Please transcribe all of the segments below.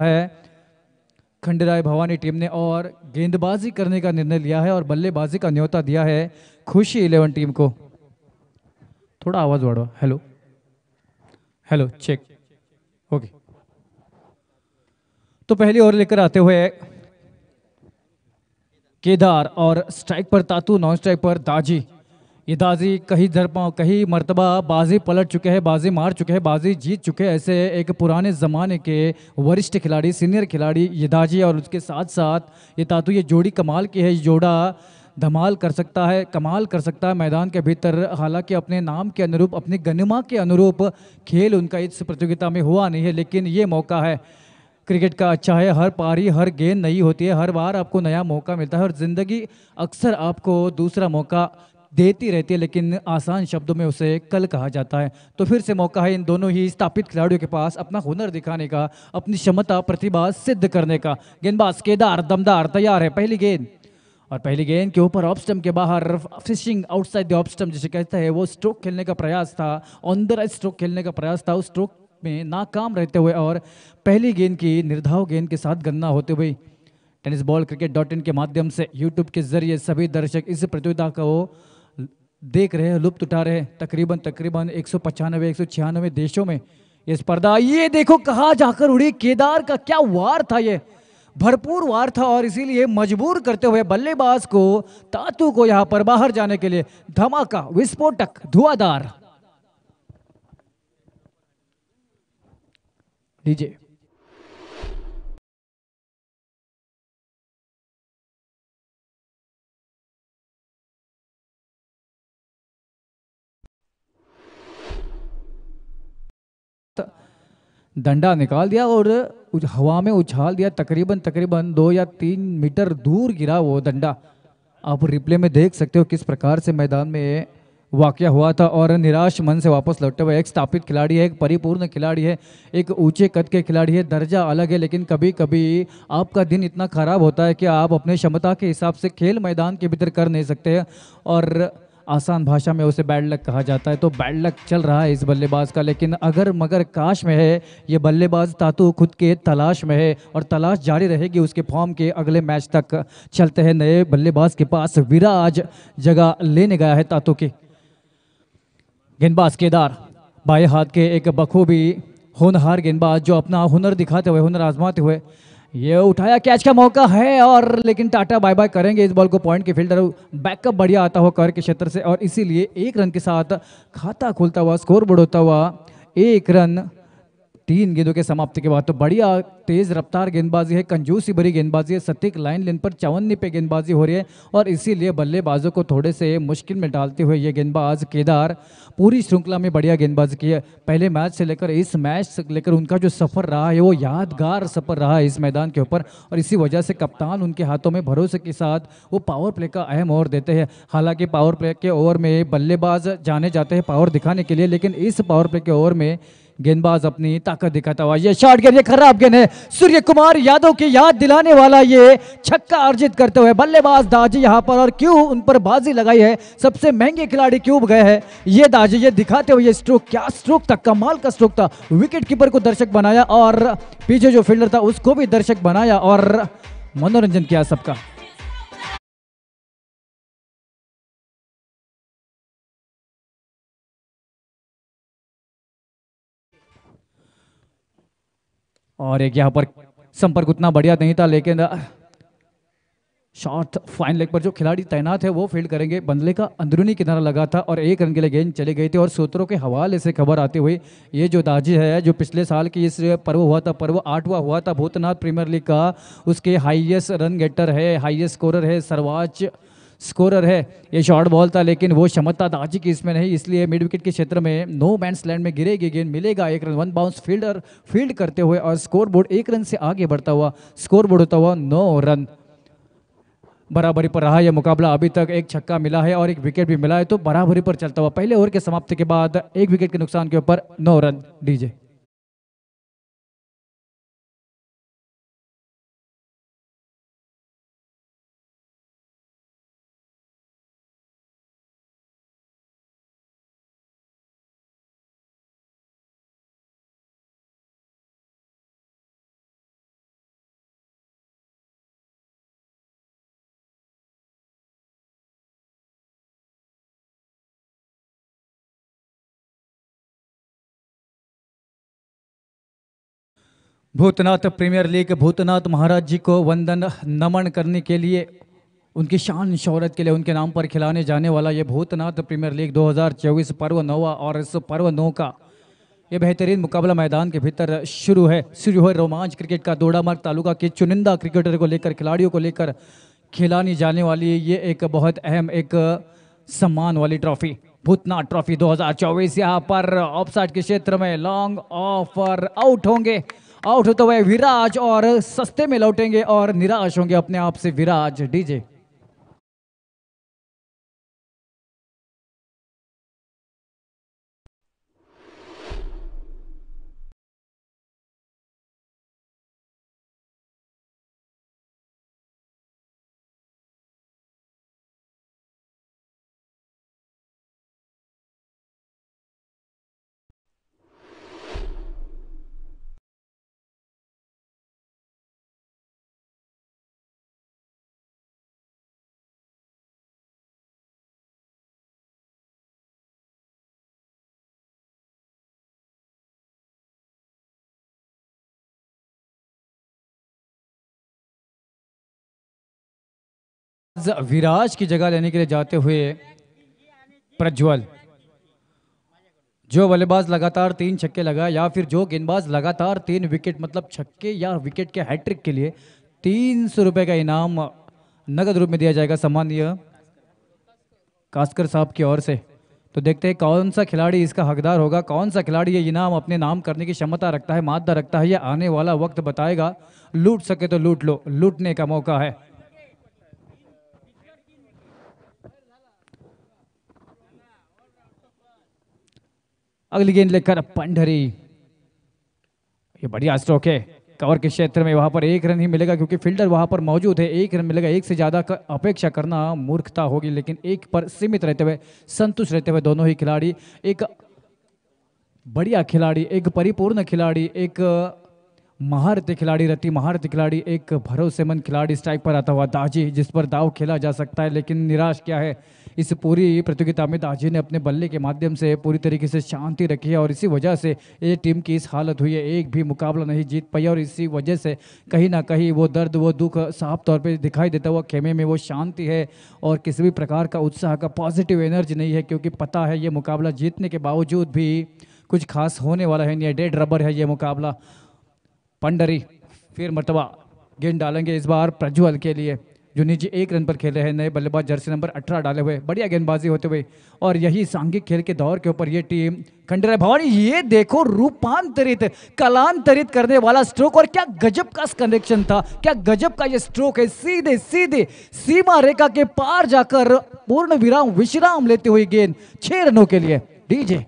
है खंडेराय भवानी टीम ने और गेंदबाजी करने का निर्णय लिया है और बल्लेबाजी का न्योता दिया है खुशी 11 टीम को। थोड़ा आवाज बढ़ो। Hello hello check. ओके। तो पहली ओवर लेकर आते हुए केदार और स्ट्राइक पर तातू, नॉन स्ट्राइक पर दाजी। ये दाजी कहीं दरपा कहीं मर्तबा बाजी पलट चुके हैं, बाजी मार चुके हैं, बाजी जीत चुके हैं। ऐसे एक पुराने ज़माने के वरिष्ठ खिलाड़ी, सीनियर खिलाड़ी ये दाजी और उसके साथ साथ ये तातू, ये जोड़ी कमाल की है। ये जोड़ा धमाल कर सकता है, कमाल कर सकता है मैदान के भीतर। हालांकि अपने नाम के अनुरूप, अपनी गनिमा के अनुरूप खेल उनका इस प्रतियोगिता में हुआ नहीं है, लेकिन ये मौका है क्रिकेट का। अच्छा है, हर पारी हर गेंद नई होती है, हर बार आपको नया मौका मिलता है और ज़िंदगी अक्सर आपको दूसरा मौका देती रहती है, लेकिन आसान शब्दों में उसे कल कहा जाता है। तो फिर से मौका है इन दोनों ही स्थापित खिलाड़ियों के पास अपना हुनर दिखाने का, अपनी क्षमता प्रतिभा सिद्ध करने का। गेंदबाज केदार दमदार तैयार है। पहली गेंद, और पहली गेंद के ऊपर ऑफ स्टंप के बाहर, fishing outside the off stump जिसे कहते हैं, वो स्ट्रोक खेलने का प्रयास था, ऑन द राइट स्ट्रोक खेलने का प्रयास था, उस स्ट्रोक में नाकाम रहते हुए और पहली गेंद की निर्धाव गेंद के साथ गणना होते हुए टेनिस बॉल क्रिकेट.in के माध्यम से यूट्यूब के जरिए सभी दर्शक इस प्रतियोगिता को देख रहे हैं, लुत्फ उठा रहे हैं। तकरीबन तकरीबन 195 196 देशों में ये स्पर्धा, ये देखो कहाँ जाकर उड़ी। केदार का क्या वार था, ये भरपूर वार था और इसीलिए मजबूर करते हुए बल्लेबाज को, तातू को यहां पर बाहर जाने के लिए धमाका, विस्फोटक, धुआंधार। लीजिए। डंडा निकाल दिया और हवा में उछाल दिया। तकरीबन तकरीबन 2 या 3 मीटर दूर गिरा वो डंडा। आप रिप्ले में देख सकते हो किस प्रकार से मैदान में वाकया हुआ था और निराश मन से वापस लौटे हुए एक स्थापित खिलाड़ी है, एक परिपूर्ण खिलाड़ी है, एक ऊंचे कद के खिलाड़ी है। दर्जा अलग है, लेकिन कभी कभी आपका दिन इतना खराब होता है कि आप अपने क्षमता के हिसाब से खेल मैदान के भीतर कर नहीं सकते हैं और आसान भाषा में उसे बैड लक कहा जाता है। तो बैड लक चल रहा है इस बल्लेबाज का, लेकिन अगर मगर काश में है ये बल्लेबाज तातू खुद के तलाश में है और तलाश जारी रहेगी उसके फॉर्म के अगले मैच तक। चलते हैं नए बल्लेबाज के पास, विराज जगह लेने गया है तातू की। गेंदबाज केदार, बाएं हाथ के एक बखूबी होनहार गेंदबाज जो अपना हुनर दिखाते हुए, हुनर आजमाते हुए ये उठाया, कैच का मौका है और लेकिन टाटा बाय बाय करेंगे इस बॉल को। पॉइंट के फील्डर बैकअप बढ़िया आता हुआ कवर के क्षेत्र से और इसीलिए एक रन के साथ खाता खुलता हुआ, स्कोर बोर्ड होता हुआ 1 रन 3 गेंदों के समाप्ति के बाद। तो बढ़िया तेज रफ्तार गेंदबाजी है, कंजूसी भरी गेंदबाजी है, सटीक लाइन लेन पर चवन्नी पे गेंदबाजी हो रही है और इसीलिए बल्लेबाजों को थोड़े से मुश्किल में डालते हुए ये गेंदबाज केदार पूरी श्रृंखला में बढ़िया गेंदबाजी की है। पहले मैच से लेकर इस मैच से लेकर उनका जो सफर रहा है वो यादगार सफर रहा है इस मैदान के ऊपर और इसी वजह से कप्तान उनके हाथों में भरोसे के साथ वो पावर प्ले का अहम ओवर देते हैं। हालांकि पावर प्ले के ओवर में बल्लेबाज जाने जाते हैं पावर दिखाने के लिए, लेकिन इस पावर प्ले के ओवर में गेंदबाज अपनी ताकत दिखाता हुआ, ये शॉट गेंद, ये खराब गेंद है। सूर्य कुमार यादव की याद दिलाने वाला ये छक्का अर्जित करते हुए बल्लेबाज दाजी यहां पर, और क्यों उन पर बाजी लगाई है, सबसे महंगे खिलाड़ी क्यों गए हैं ये दाजी, ये दिखाते हुए ये स्ट्रोक, क्या स्ट्रोक था, कमाल का स्ट्रोक था। विकेट कीपर को दर्शक बनाया और पीछे जो फील्डर था उसको भी दर्शक बनाया और मनोरंजन किया सबका। और एक यहाँ पर संपर्क उतना बढ़िया नहीं था, लेकिन शॉट फाइन लेग पर जो खिलाड़ी तैनात है वो फील्ड करेंगे। बंदले का अंदरूनी किनारा लगा था और 1 रन के लिए गेंद चली गई थी और सूत्रों के हवाले से खबर आती हुई ये जो दाजी है, जो पिछले साल की इस पर्व हुआ था, पर्व 8वां हुआ था भूतनाथ प्रीमियर लीग का, उसके हाईएस्ट रन गेटर है, हाईएस्ट स्कोरर है, सर्वोच्च स्कोरर है। ये शॉर्ट बॉल था लेकिन वो क्षमता दाजी की इसमें नहीं, इसलिए मिड विकेट के क्षेत्र में नो मैंस लैंड में गिरेगी गेंद, मिलेगा 1 रन। 1 बाउंस फील्डर फील्ड करते हुए और स्कोर बोर्ड 1 रन से आगे बढ़ता हुआ, स्कोर बोर्ड होता हुआ 9 रन। बराबरी पर रहा यह मुकाबला, अभी तक एक छक्का मिला है और एक विकेट भी मिला है, तो बराबरी पर चलता हुआ पहले ओवर के समाप्ति के बाद 1 विकेट के नुकसान के ऊपर 9 run. DJ. Bhootnath premier league Bhootnath Maharaj ji को वंदन नमन करने के लिए, उनकी शान शौहरत के लिए उनके नाम पर खिलाने जाने वाला ये भूतनाथ प्रीमियर लीग 2024 पर्व 9 और इस पर्व 9 का ये बेहतरीन मुकाबला मैदान के भीतर शुरू है रोमांच क्रिकेट का दोडामार्ग तालुका के चुनिंदा क्रिकेटर को लेकर, खिलाड़ियों को लेकर खिलानी जाने वाली ये एक बहुत अहम, एक सम्मान वाली ट्रॉफी, भूतनाथ ट्रॉफी 2024। यहाँ पर ऑफसाइड के क्षेत्र में लॉन्ग ऑफर आउट होंगे, आउट होते हुए विराज और सस्ते में लौटेंगे और निराश होंगे अपने आप से विराज। डीजे विराज की जगह लेने के लिए जाते हुए प्रज्वल, जो बल्लेबाज लगातार 3 छक्के लगा या फिर जो गेंदबाज लगातार 3 विकेट मतलब छक्के या विकेट के हैट्रिक के लिए 300 रुपए का इनाम नगद रूप में दिया जाएगा सम्मानीय कास्कर साहब की ओर से। तो देखते हैं कौन सा खिलाड़ी इसका हकदार होगा, कौन सा खिलाड़ी ये इनाम अपने नाम करने की क्षमता रखता है, मादा रखता है, ये आने वाला वक्त बताएगा। लूट सके तो लूट लो, लूटने का मौका है। अगली गेंद लेकर पंडरी, ये बढ़िया स्ट्रोक है कवर के क्षेत्र में, वहां पर 1 रन ही मिलेगा क्योंकि फील्डर वहां पर मौजूद है। 1 रन मिलेगा, 1 से ज्यादा का अपेक्षा करना मूर्खता होगी, लेकिन 1 पर सीमित रहते हुए, संतुष्ट रहते हुए दोनों ही खिलाड़ी, एक बढ़िया खिलाड़ी, एक परिपूर्ण खिलाड़ी, एक महारथी खिलाड़ी, रति महारथी खिलाड़ी, एक भरोसेमंद खिलाड़ी स्ट्राइक पर आता हुआ दाजी, जिस पर दाव खेला जा सकता है। लेकिन निराश क्या है, इस पूरी प्रतियोगिता में दाजी ने अपने बल्ले के माध्यम से पूरी तरीके से शांति रखी है और इसी वजह से ये टीम की इस हालत हुई है, एक भी मुकाबला नहीं जीत पाई और इसी वजह से कहीं ना कहीं वो दर्द, वो दुख साफ तौर पे दिखाई देता हुआ खेमे में वो शांति है और किसी भी प्रकार का उत्साह का पॉजिटिव एनर्जी नहीं है, क्योंकि पता है ये मुकाबला जीतने के बावजूद भी कुछ खास होने वाला है नहीं, डेड रबर है ये मुकाबला। पंडरी फिर मरतबा गेंद डालेंगे इस बार प्रज्वल के लिए, जो निजी 1 रन पर खेल रहे हैं, नए बल्लेबाज जर्सी नंबर 18 डाले हुए, बढ़िया गेंदबाजी होते हुए। और यही सांघिक खेल के दौर के ऊपर ये टीम खंडेराव भवानी, ये देखो रूपांतरित, कलांतरित करने वाला स्ट्रोक, और क्या गजब का कनेक्शन था, क्या गजब का ये स्ट्रोक है, सीधे सीधे सीमा रेखा के पार जाकर पूर्ण विराम विश्राम लेते हुए गेंद 6 रनों के लिए। डीजे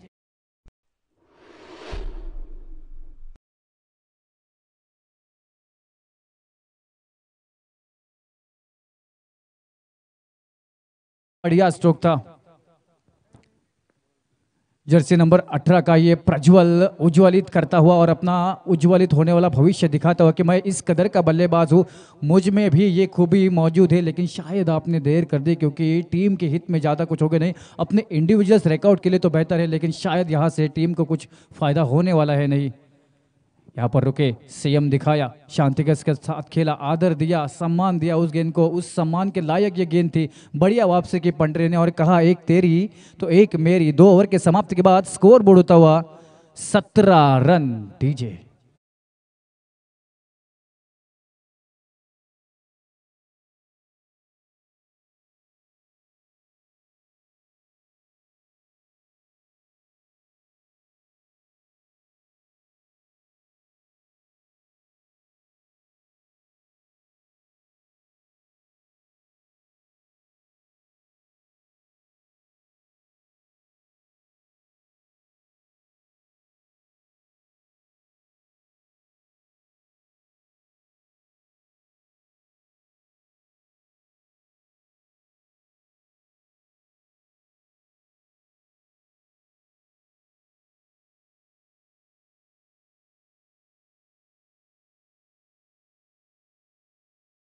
बढ़िया स्ट्रोक था जर्सी नंबर 18 का ये प्रज्वल, उज्ज्वलित करता हुआ और अपना उज्ज्वलित होने वाला भविष्य दिखाता हुआ कि मैं इस कदर का बल्लेबाज हूँ, मुझ में भी ये खूबी मौजूद है। लेकिन शायद आपने देर कर दी, क्योंकि टीम के हित में ज़्यादा कुछ हो गया नहीं, अपने इंडिविजुअल्स रिकॉर्ड के लिए तो बेहतर है, लेकिन शायद यहाँ से टीम को कुछ फायदा होने वाला है नहीं। यहाँ पर रुके, संयम दिखाया, शांति के साथ खेला, आदर दिया, सम्मान दिया उस गेंद को, उस सम्मान के लायक ये गेंद थी। बढ़िया वापसी की पंडरी ने और कहा 1 तेरी तो 1 मेरी। 2 ओवर के समाप्ति के बाद स्कोर बोर्ड होता हुआ 17 रन। डीजे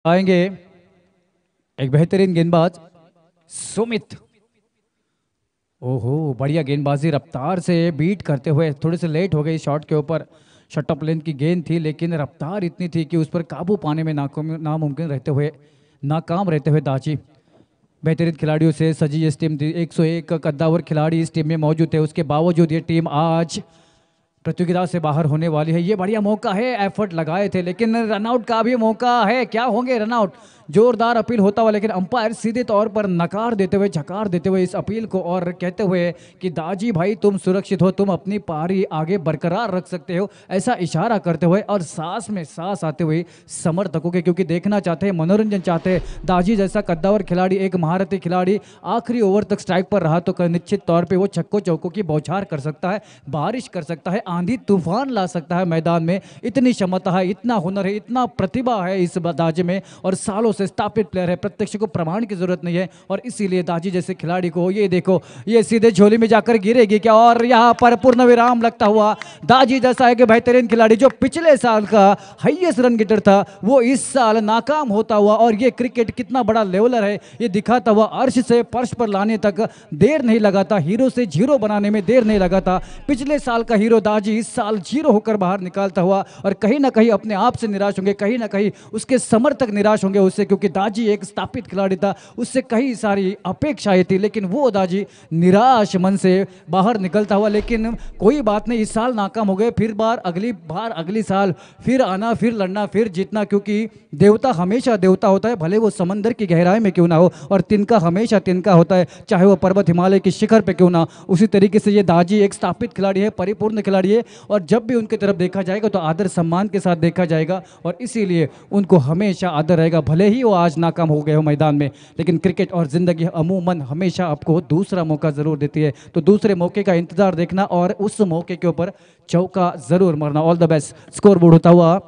आएंगे एक बेहतरीन गेंदबाज सुमित। ओहो, बढ़िया गेंदबाजी, रफ्तार से बीट करते हुए, थोड़े से लेट हो गई शॉट के ऊपर, शॉर्ट लेंथ की गेंद थी, लेकिन रफ्तार इतनी थी कि उस पर काबू पाने में नामुमकिन रहते हुए, नाकाम रहते हुए दाजी। बेहतरीन खिलाड़ियों से सजी इस टीम थी, 101 कद्दावर खिलाड़ी इस टीम में मौजूद थे। उसके बावजूद ये टीम आज प्रतियोगिता से बाहर होने वाली है। ये बढ़िया मौका है, एफर्ट लगाए थे, लेकिन रनआउट का भी मौका है। क्या होंगे रनआउट? जोरदार अपील होता हुआ, लेकिन अंपायर सीधे तौर पर नकार देते हुए, झकार देते हुए इस अपील को, और कहते हुए कि दाजी भाई तुम सुरक्षित हो, तुम अपनी पारी आगे बरकरार रख सकते हो, ऐसा इशारा करते हुए और सांस में सांस आते हुए समर्थकों के, क्योंकि देखना चाहते हैं, मनोरंजन चाहते हैं। दाजी जैसा कद्दावर खिलाड़ी, एक महारथी खिलाड़ी आखिरी ओवर तक स्ट्राइक पर रहा तो निश्चित तौर पर वो छक्कों चौकों की बौछार कर सकता है, बारिश कर सकता है, आंधी तूफान ला सकता है मैदान में। इतनी क्षमता है, इतना हुनर है, इतना प्रतिभा है इस दाजी में, और सालों से स्थापित प्लेयर है। प्रत्यक्ष को प्रमाण की जरूरत नहीं है, और इसीलिए दाजी जैसे खिलाड़ी को ये देखो, ये सीधे झोली में जाकर गिरेगी क्या? और यहाँ पर पूर्ण विराम लगता हुआ दाजी जैसा है कि बेहतरीन खिलाड़ी जो पिछले साल का हाईएस्ट रन गेटर था, वो इस साल नाकाम होता हुआ, और ये क्रिकेट कितना बड़ा लेवलर है ये दिखाता हुआ अर्श से फर्श पर लाने तक देर नहीं लगाता, हीरो से जीरो बनाने में देर नहीं लगाता। पिछले साल का हीरो दाजी इस साल जीरो होकर बाहर निकालता हुआ, और कहीं ना कहीं अपने आप से निराश होंगे, कहीं ना कहीं उसके समर्थक निराश होंगे उससे, क्योंकि दाजी एक स्थापित खिलाड़ी था, उससे कई सारी अपेक्षाएं थी, लेकिन वो दाजी निराश मन से बाहर निकलता हुआ। लेकिन कोई बात नहीं, इस साल नाकाम हो गए, फिर बार अगली साल फिर आना, फिर लड़ना, फिर जीतना, क्योंकि देवता हमेशा देवता होता है, भले वो समंदर की गहराई में क्यों ना हो, और तिनका हमेशा तिनका होता है, चाहे वो पर्वत हिमालय की शिखर पे क्यों ना। उसी तरीके से ये दाजी एक स्थापित खिलाड़ी है, परिपूर्ण खिलाड़ी है, और जब भी उनकी तरफ देखा जाएगा तो आदर सम्मान के साथ देखा जाएगा, और इसीलिए उनको हमेशा आदर रहेगा, भले ही वो आज नाकाम हो गए हो मैदान में। लेकिन क्रिकेट और जिंदगी अमूमन हमेशा आपको दूसरा मौका जरूर देती है, तो दूसरे मौके का इंतजार देखना और उस मौके के ऊपर चौका जरूर मारना। All the best. Score board होता हुआ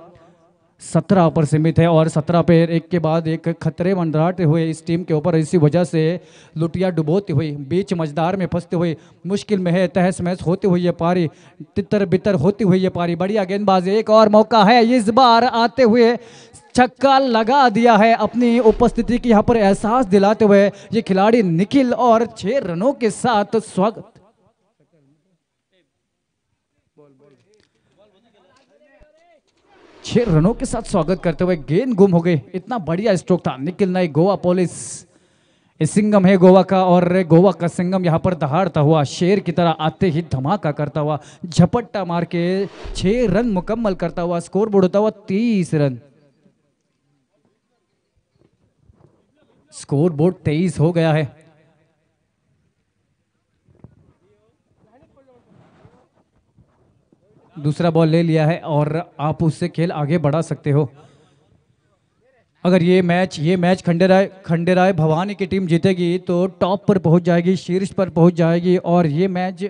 17 पर सीमित है, और 17 पे एक के बाद एक खतरे मंडराते हुए इस टीम के ऊपर, इसी वजह से लुटिया डुबोती हुई, बीच मझदार में फंसते हुए, मुश्किल में है, तहस महस होती हुई ये पारी, तितर बितर होती हुई ये पारी। बढ़िया गेंदबाजी, एक और मौका है, इस बार आते हुए छक्का लगा दिया है, अपनी उपस्थिति की यहाँ पर एहसास दिलाते हुए ये खिलाड़ी निखिल, और 6 रनों के साथ स्वागत। 6 रनों के साथ स्वागत करते हुए गेंद गुम हो गई। इतना बढ़िया स्ट्रोक था निखिल नाइक, गोवा पुलिस सिंगम है गोवा का, और गोवा का सिंगम यहाँ पर दहाड़ता हुआ शेर की तरह आते ही धमाका करता हुआ, झपट्टा मार के 6 रन मुकम्मल करता हुआ, स्कोर बोर्ड होता हुआ 30 रन। स्कोर बोर्ड 23 हो गया है। दूसरा बॉल ले लिया है, और आप उससे खेल आगे बढ़ा सकते हो। अगर ये मैच खंडेराय भवानी की टीम जीतेगी तो टॉप पर पहुंच जाएगी, शीर्ष पर पहुंच जाएगी, और ये मैच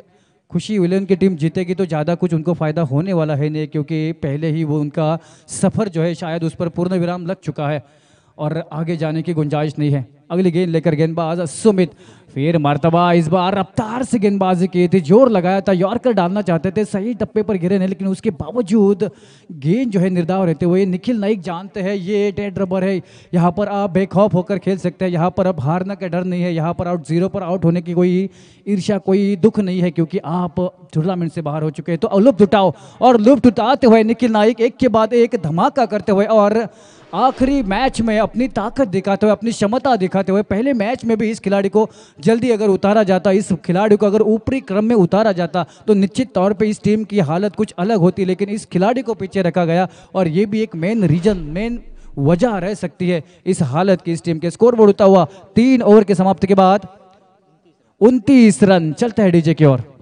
खुशी विलियन की टीम जीतेगी तो ज़्यादा कुछ उनको फ़ायदा होने वाला है नहीं, क्योंकि पहले ही वो उनका सफ़र जो है शायद उस पर पूर्ण विराम लग चुका है, और आगे जाने की गुंजाइश नहीं है। अगली गेंद लेकर गेंदबाज सुमित, फिर मर्तबा इस बार रफ्तार से गेंदबाजी की थी, जोर लगाया था, यॉर्कर डालना चाहते थे, सही टप्पे पर गिरे नहीं, लेकिन उसके बावजूद गेंद जो है निर्धाव रहते हुए, निखिल नाइक जानते हैं ये डेड रबर है, यहाँ पर आप बेखौफ होकर खेल सकते हैं, यहाँ पर अब हारने का डर नहीं है, यहाँ पर आउट जीरो पर आउट होने की कोई ईर्ष्या, कोई दुख नहीं है, क्योंकि आप टूर्नामेंट से बाहर हो चुके हैं। तो लुफ्त उठाओ, और लुफ्त उठाते हुए निखिल नाइक एक के बाद एक धमाका करते हुए, और आखिरी मैच में अपनी ताकत दिखाते हुए, अपनी क्षमता दिखाते हुए, पहले मैच में भी इस खिलाड़ी को जल्दी अगर उतारा जाता, इस खिलाड़ी को अगर ऊपरी क्रम में उतारा जाता तो निश्चित तौर पे इस टीम की हालत कुछ अलग होती, लेकिन इस खिलाड़ी को पीछे रखा गया, और ये भी एक मेन वजह रह सकती है इस हालत की इस टीम के। स्कोर बोर्ड होता हुआ 3 ओवर के समाप्ति के बाद 29 रन। चलता है डीजे की ओर।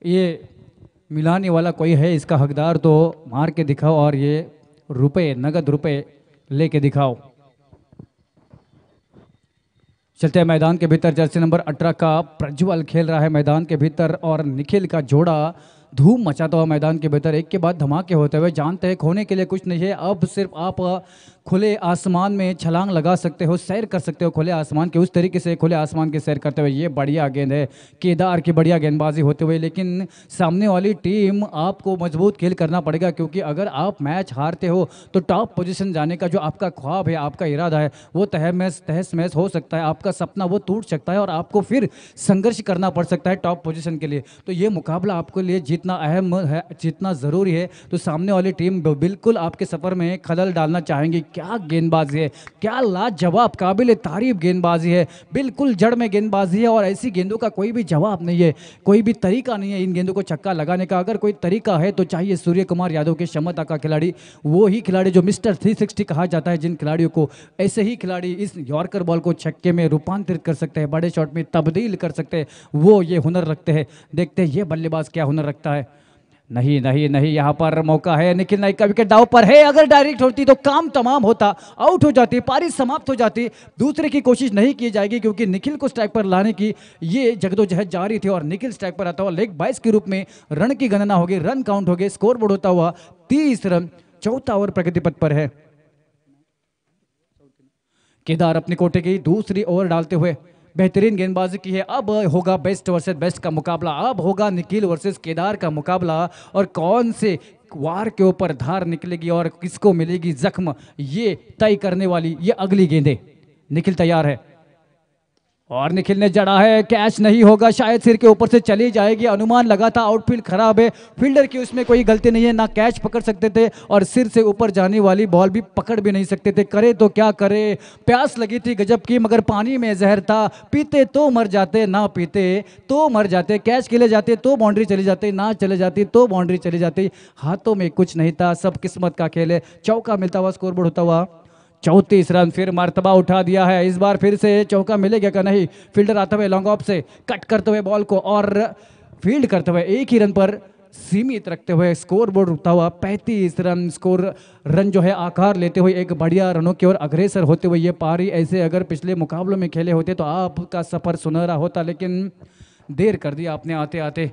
ये मिलाने वाला कोई है इसका हकदार तो मार के दिखाओ और ये रुपए, नगद रुपए लेके दिखाओ। चलते हैं मैदान के भीतर। जर्सी नंबर 18 का प्रज्वल खेल रहा है मैदान के भीतर और निखिल का जोड़ा धूम मचाता हुआ मैदान के भीतर एक के बाद धमाके होते हुए। जानते हैं खोने के लिए कुछ नहीं है, अब सिर्फ आप खुले आसमान में छलांग लगा सकते हो, सैर कर सकते हो खुले आसमान के। उस तरीके से खुले आसमान की सैर करते हुए ये बढ़िया गेंद है, केदार की बढ़िया गेंदबाजी होते हुए। लेकिन सामने वाली टीम आपको मजबूत खेल करना पड़ेगा, क्योंकि अगर आप मैच हारते हो तो टॉप पोजीशन जाने का जो आपका ख्वाब है, आपका इरादा है, वो तहस महस हो सकता है। आपका सपना वो टूट सकता है और आपको फिर संघर्ष करना पड़ सकता है टॉप पोजीशन के लिए। तो ये मुकाबला आपके लिए जितना अहम है, जितना ज़रूरी है, तो सामने वाली टीम बिल्कुल आपके सफ़र में खलल डालना चाहेंगी। क्या गेंदबाजी है, क्या लाजवाब काबिल तारीफ गेंदबाजी है, बिल्कुल जड़ में गेंदबाजी है। और ऐसी गेंदों का कोई भी जवाब नहीं है, कोई भी तरीका नहीं है इन गेंदों को छक्का लगाने का। अगर कोई तरीका है तो चाहिए सूर्य कुमार यादव के क्षमता का खिलाड़ी, वो ही खिलाड़ी जो मिस्टर 360 कहा जाता है, जिन खिलाड़ियों को ऐसे ही खिलाड़ी इस यॉर्कर बॉल को छक्के में रूपांतरित कर सकते हैं, बड़े शॉट में तब्दील कर सकते हैं, वो ये हुनर रखते हैं। देखते हैं ये बल्लेबाज क्या हुनर रखता है। नहीं नहीं नहीं, यहां पर मौका है, निखिल नाइक का विकेट दांव पर है। अगर डायरेक्ट होती तो काम तमाम होता, आउट हो जाती, पारी समाप्त हो जाती। दूसरे की कोशिश नहीं की जाएगी क्योंकि निखिल को स्ट्राइक पर लाने की ये जगदोजहद जारी थी और निखिल स्ट्राइक पर आता हुआ लेग बाइस के रूप में रन की गणना होगी, रन काउंट हो गए, स्कोर बोर्ड होता हुआ 30 रन। चौथा ओवर प्रगति पथ पर है। केदार अपने कोटे की दूसरी ओवर डालते हुए बेहतरीन गेंदबाजी की है। अब होगा बेस्ट वर्सेस बेस्ट का मुकाबला, अब होगा निखिल वर्सेस केदार का मुकाबला। और कौन से वार के ऊपर धार निकलेगी और किसको मिलेगी जख्म, ये तय करने वाली ये अगली गेंदें। निखिल तैयार है और निखिल ने जड़ा है, कैच नहीं होगा, शायद सिर के ऊपर से चली जाएगी, अनुमान लगा था। आउटफील्ड खराब है, फील्डर की उसमें कोई गलती नहीं है, ना कैच पकड़ सकते थे और सिर से ऊपर जाने वाली बॉल भी पकड़ भी नहीं सकते थे। करे तो क्या करे, प्यास लगी थी गजब की, मगर पानी में जहर था। पीते तो मर जाते, ना पीते तो मर जाते। कैच खेले जाते तो बाउंड्री चली जाती, ना चले जाती तो बाउंड्री चली जाती। हाथों में कुछ नहीं था, सब किस्मत का खेल है। चौका मिलता हुआ, स्कोर बोर्ड होता हुआ 34 रन। फिर मर्तबा उठा दिया है, इस बार फिर से चौका मिलेगा क्या? नहीं, फील्डर आते हुए लॉन्ग ऑफ से कट करते हुए बॉल को और फील्ड करते हुए एक ही रन पर सीमित रखते हुए स्कोर बोर्ड रुकता हुआ 35 रन। स्कोर रन जो है आकार लेते हुए एक बढ़िया रनों की ओर अग्रसर होते हुए ये पारी ऐसे अगर पिछले मुकाबलों में खेले होते तो आपका सफर सुनहरा होता, लेकिन देर कर दिया आपने आते आते।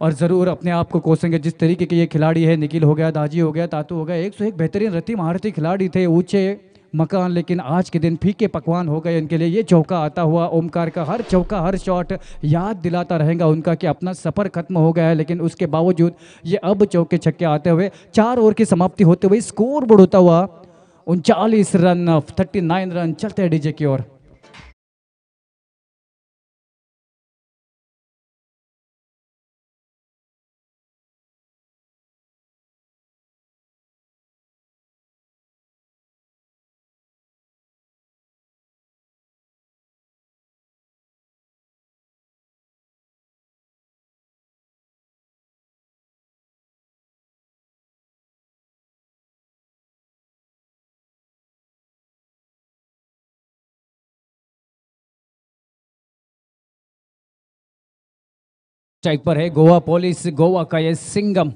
और ज़रूर अपने आप को कोसेंगे, जिस तरीके के ये खिलाड़ी है, निखिल हो गया, दाजी हो गया, तातू हो गया, 101 बेहतरीन रति महारथी खिलाड़ी थे, ऊंचे मकान, लेकिन आज के दिन फीके पकवान हो गए इनके लिए। ये चौका आता हुआ ओमकार का हर चौका, हर शॉट याद दिलाता रहेगा उनका कि अपना सफ़र खत्म हो गया है, लेकिन उसके बावजूद ये अब चौके छक्के आते हुए 4 ओवर की समाप्ति होते हुए स्कोर बोर्ड होता हुआ 39 रन, 39 रन। चलते हैं डीजे की ओर। स्ट्राइक पर है गोवा पुलिस, गोवा का ये सिंघम,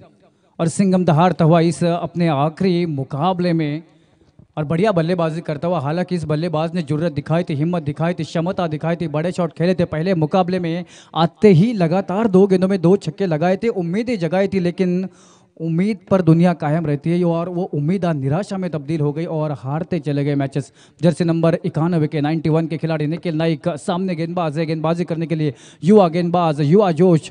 और सिंघम दहाड़ता हुआ इस अपने आखिरी मुकाबले में और बढ़िया बल्लेबाजी करता हुआ। हालांकि इस बल्लेबाज ने जुर्रत दिखाई थी, हिम्मत दिखाई थी, क्षमता दिखाई थी, बड़े शॉट खेले थे पहले मुकाबले में। आते ही लगातार 2 गेंदों में 2 छक्के लगाए थे, उम्मीदें जगाई थी, लेकिन उम्मीद पर दुनिया कायम रहती है और वो उम्मीद निराशा में तब्दील हो गई और हारते चले गए मैचेस। जर्सी नंबर 91 के 91 के खिलाड़ी निखिल नाइक सामने गेंदबाज है, गेंदबाजी करने के लिए युवा गेंदबाज, युवा जोश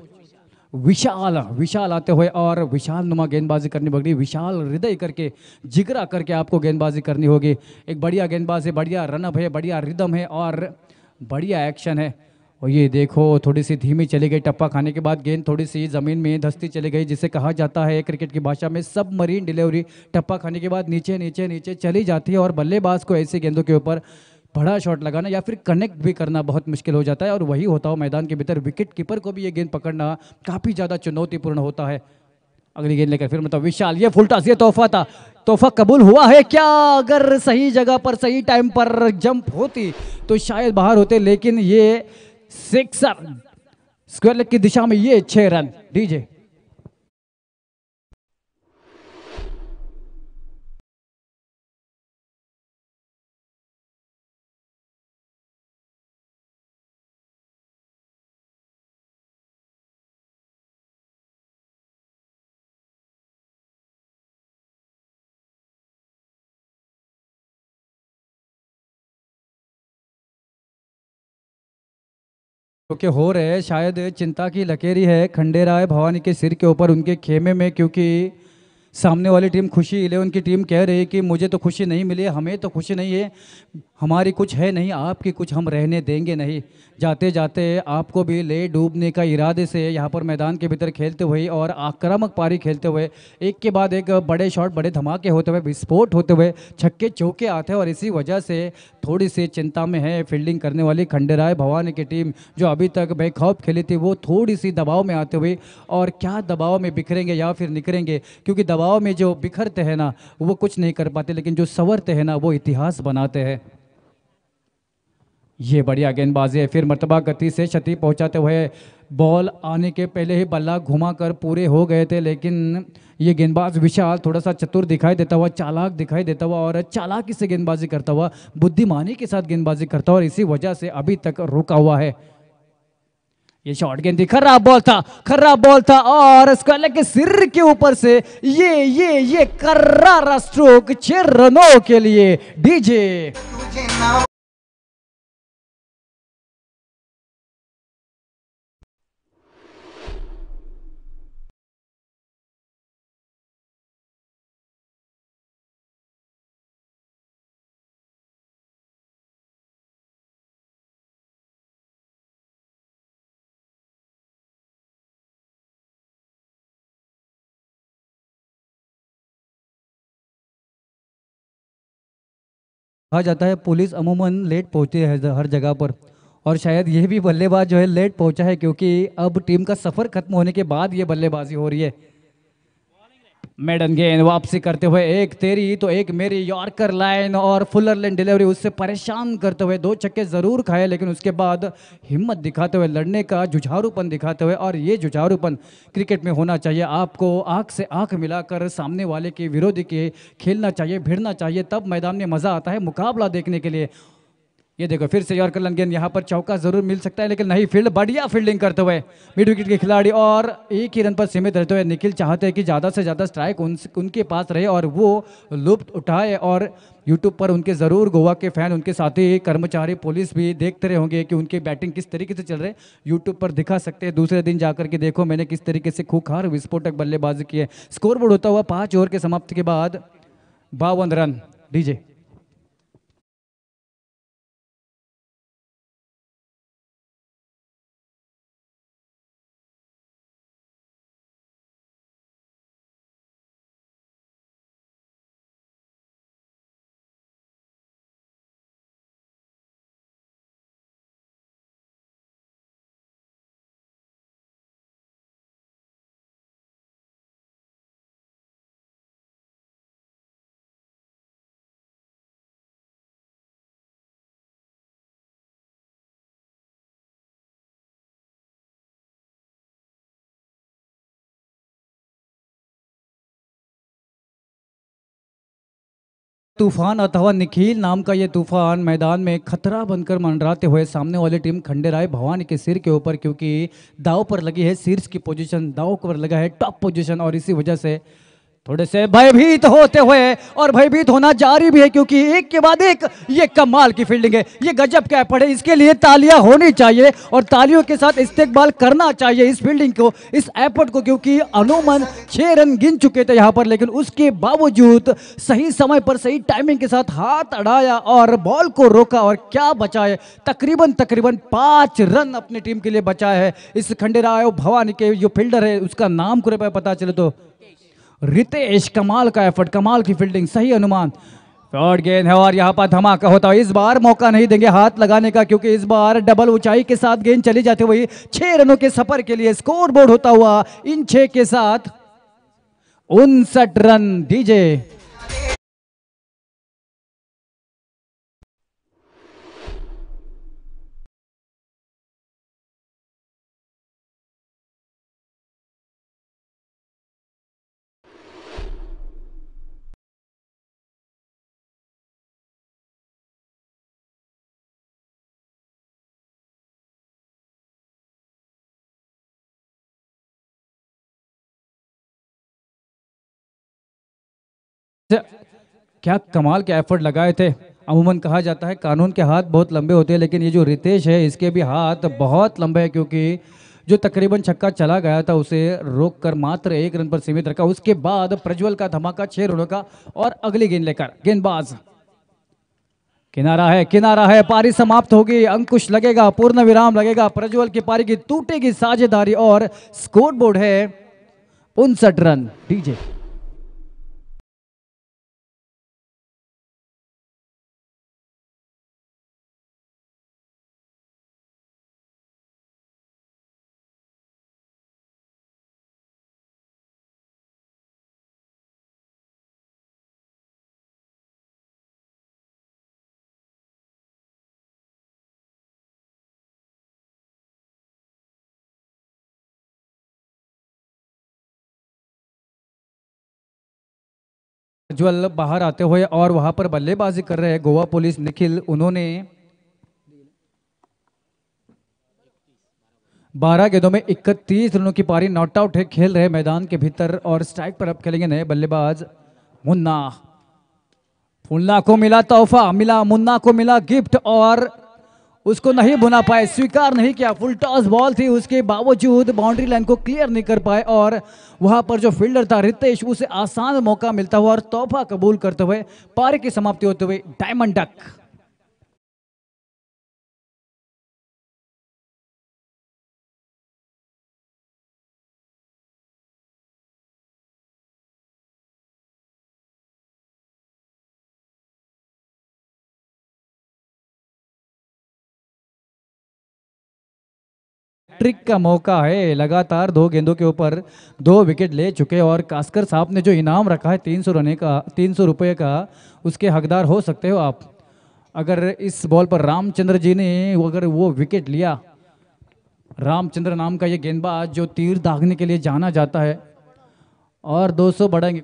विशाल आते हुए और विशाल नुमा गेंदबाजी करनी पड़ेगी, विशाल हृदय करके, जिगरा करके आपको गेंदबाजी करनी होगी। एक बढ़िया गेंदबाज है, बढ़िया रनअप है, बढ़िया रिदम है और बढ़िया एक्शन है। और ये देखो थोड़ी सी धीमी चली गई, टप्पा खाने के बाद गेंद थोड़ी सी ज़मीन में धंसती चली गई, जिसे कहा जाता है क्रिकेट की भाषा में सबमरीन डिलीवरी। टप्पा खाने के बाद नीचे नीचे नीचे चली जाती है और बल्लेबाज को ऐसी गेंदों के ऊपर बड़ा शॉट लगाना या फिर कनेक्ट भी करना बहुत मुश्किल हो जाता है। और वही होता हो मैदान के भीतर, विकेट कीपर को भी ये गेंद पकड़ना काफ़ी ज़्यादा चुनौतीपूर्ण होता है। अगली गेंद लेकर फिर मतलब विशाल, ये फुल टॉस, ये तोहफा था, तोहफा कबूल हुआ है क्या? अगर सही जगह पर सही टाइम पर जंप होती तो शायद बाहर होते, लेकिन ये सिक्सर स्क्वायर लेग की दिशा में ये 6 रन डीजे। क्योंकि हो रहे हैं, शायद चिंता की लकीर है खंडेराय भवानी के सिर के ऊपर उनके खेमे में, क्योंकि सामने वाली टीम खुशी 11 की टीम कह रही है कि मुझे तो खुशी नहीं मिली, हमें तो खुशी नहीं है, हमारी कुछ है नहीं, आपकी कुछ हम रहने देंगे नहीं। जाते जाते आपको भी ले डूबने का इरादे से यहाँ पर मैदान के भीतर खेलते हुए और आक्रामक पारी खेलते हुए एक के बाद एक बड़े शॉट, बड़े धमाके होते हुए, विस्फोट होते हुए, छक्के चौके आते हैं और इसी वजह से थोड़ी सी चिंता में है फील्डिंग करने वाली खंडेराय भवानी की टीम, जो अभी तक बेखौफ खेली थी वो थोड़ी सी दबाव में आते हुए, और क्या दबाव में बिखरेंगे या फिर निखरेंगे, क्योंकि दबाव में जो बिखरते हैं ना वो कुछ नहीं कर पाते, लेकिन जो संवरते हैं ना वो इतिहास बनाते हैं। ये बढ़िया गेंदबाजी है, फिर मर्तबा गति से क्षति पहुंचाते हुए, बॉल आने के पहले ही बल्ला घुमाकर पूरे हो गए थे, लेकिन ये गेंदबाज विशाल थोड़ा सा चतुर दिखाई देता हुआ, चालाक दिखाई देता हुआ और चालाकी से गेंदबाजी करता हुआ, बुद्धिमानी के साथ गेंदबाजी करता हुआ और इसी वजह से अभी तक रुका हुआ है। ये शॉर्ट गेंद थी, खराब बॉल था, खराब बॉल था और स्क्वायर के सिर के ऊपर से ये कर्रारा स्ट्रोक 6 रनों के लिए डीजे। कहा जाता है पुलिस अमूमन लेट पहुंचती है हर जगह पर, और शायद ये भी बल्लेबाज जो है लेट पहुंचा है, क्योंकि अब टीम का सफर खत्म होने के बाद ये बल्लेबाजी हो रही है। मेडन गेंद वापसी करते हुए, एक तेरी तो एक मेरी, यॉर्कर लाइन और फुलर लाइन डिलीवरी उससे परेशान करते हुए, 2 छक्के जरूर खाए लेकिन उसके बाद हिम्मत दिखाते हुए, लड़ने का जुझारूपन दिखाते हुए, और ये जुझारूपन क्रिकेट में होना चाहिए। आपको आंख से आंख मिलाकर सामने वाले के विरोधी के खेलना चाहिए, भिड़ना चाहिए, तब मैदान में मजा आता है मुकाबला देखने के लिए। ये देखो फिर से यॉर्कर लाइन गेंद, यहाँ पर चौका जरूर मिल सकता है लेकिन नहीं, फील्ड बढ़िया फील्डिंग करते हुए मिड विकेट के खिलाड़ी, और एक ही रन पर सीमित रहते हुए निखिल चाहते हैं कि ज़्यादा से ज़्यादा स्ट्राइक उनके पास रहे और वो लुप्त उठाए। और यूट्यूब पर उनके ज़रूर गोवा के फैन, उनके साथी कर्मचारी पुलिस भी देखते रहे होंगे कि उनकी बैटिंग किस तरीके से चल रहे, यूट्यूब पर दिखा सकते हैं दूसरे दिन जाकर के, देखो मैंने किस तरीके से खूंखार विस्फोटक बल्लेबाजी की है। स्कोर बोर्ड होता हुआ 5 ओवर के समाप्ति के बाद 52 रन डीजे। तूफान आता हुआ निखिल नाम का ये तूफान मैदान में खतरा बनकर मंडराते हुए सामने वाली टीम खंडेराय भवानी के सिर के ऊपर, क्योंकि दाव पर लगी है शीर्ष की पोजीशन, दाव पर लगा है टॉप पोजीशन, और इसी वजह से थोड़े से भयभीत होते हुए, और भयभीत होना जारी भी है, क्योंकि एक के बाद एक ये कमाल की फील्डिंग है, ये गजब क्या पड़े, इसके लिए तालियां होनी चाहिए और तालियों के साथ इस्तेकबाल करना चाहिए इस फील्डिंग को, इस एफर्ट को, क्योंकि अमूमन 6 रन गिन चुके थे यहां पर, लेकिन उसके बावजूद सही समय पर सही टाइमिंग के साथ हाथ अड़ाया और बॉल को रोका और क्या बचाए, तकरीबन तकरीबन 5 रन अपनी टीम के लिए बचाए है। इस खंडेराय भवानी के जो फील्डर है उसका नाम कृपया पता चले तो रितेश, कमाल का एफर्ट, कमाल की फील्डिंग, सही अनुमान, शॉर्ट गेंद है और यहाँ पर धमाका होता है। इस बार मौका नहीं देंगे हाथ लगाने का, क्योंकि इस बार डबल ऊंचाई के साथ गेंद चली जाती हुई 6 रनों के सफर के लिए स्कोर बोर्ड होता हुआ इन 6 के साथ 59 रन डीजे। क्या कमाल के एफर्ट लगाए थे। अमूमन कहा जाता है कानून के हाथ बहुत लंबे होते हैं, लेकिन ये जो रितेश है इसके भी हाथ बहुत लंबे हैं, क्योंकि जो तकरीबन छक्का चला गया था उसे रोक कर मात्र 1 रन पर सीमित रखा। उसके बाद प्रज्वल का धमाका 6 रनों का, और अगली गेंद लेकर गेंदबाज किनारा है, पारी समाप्त होगी, अंकुश लगेगा, पूर्ण विराम लगेगा, प्रज्वल की पारी की टूटेगी साझेदारी, और स्कोर बोर्ड है 59 रन। डीजे प्रज्वल बाहर आते हुए और वहां पर बल्लेबाजी कर रहे हैं गोवा पुलिस निखिल। उन्होंने 12 गेंदों में 31 रनों की पारी नॉट आउट है, खेल रहे मैदान के भीतर, और स्ट्राइक पर अब खेलेंगे नए बल्लेबाज मुन्ना। मुन्ना को मिला तोहफा, मिला मुन्ना को मिला गिफ्ट, और उसको नहीं भुना पाए, स्वीकार नहीं किया। फुल टॉस बॉल थी, उसके बावजूद बाउंड्री लाइन को क्लियर नहीं कर पाए, और वहां पर जो फील्डर था रितेश, उसे आसान मौका मिलता हुआ और तोहफा कबूल करते हुए पारी की समाप्ति होते हुए डायमंड डक। ट्रिक का मौका है, लगातार 2 गेंदों के ऊपर 2 विकेट ले चुके, और कास्कर साहब ने जो इनाम रखा है 300 रन का, 300 रुपये का, उसके हकदार हो सकते हो आप। अगर इस बॉल पर रामचंद्र जी ने अगर वो विकेट लिया, रामचंद्र नाम का ये गेंदबाज जो तीर दागने के लिए जाना जाता है, और 200 बढ़ेंगे,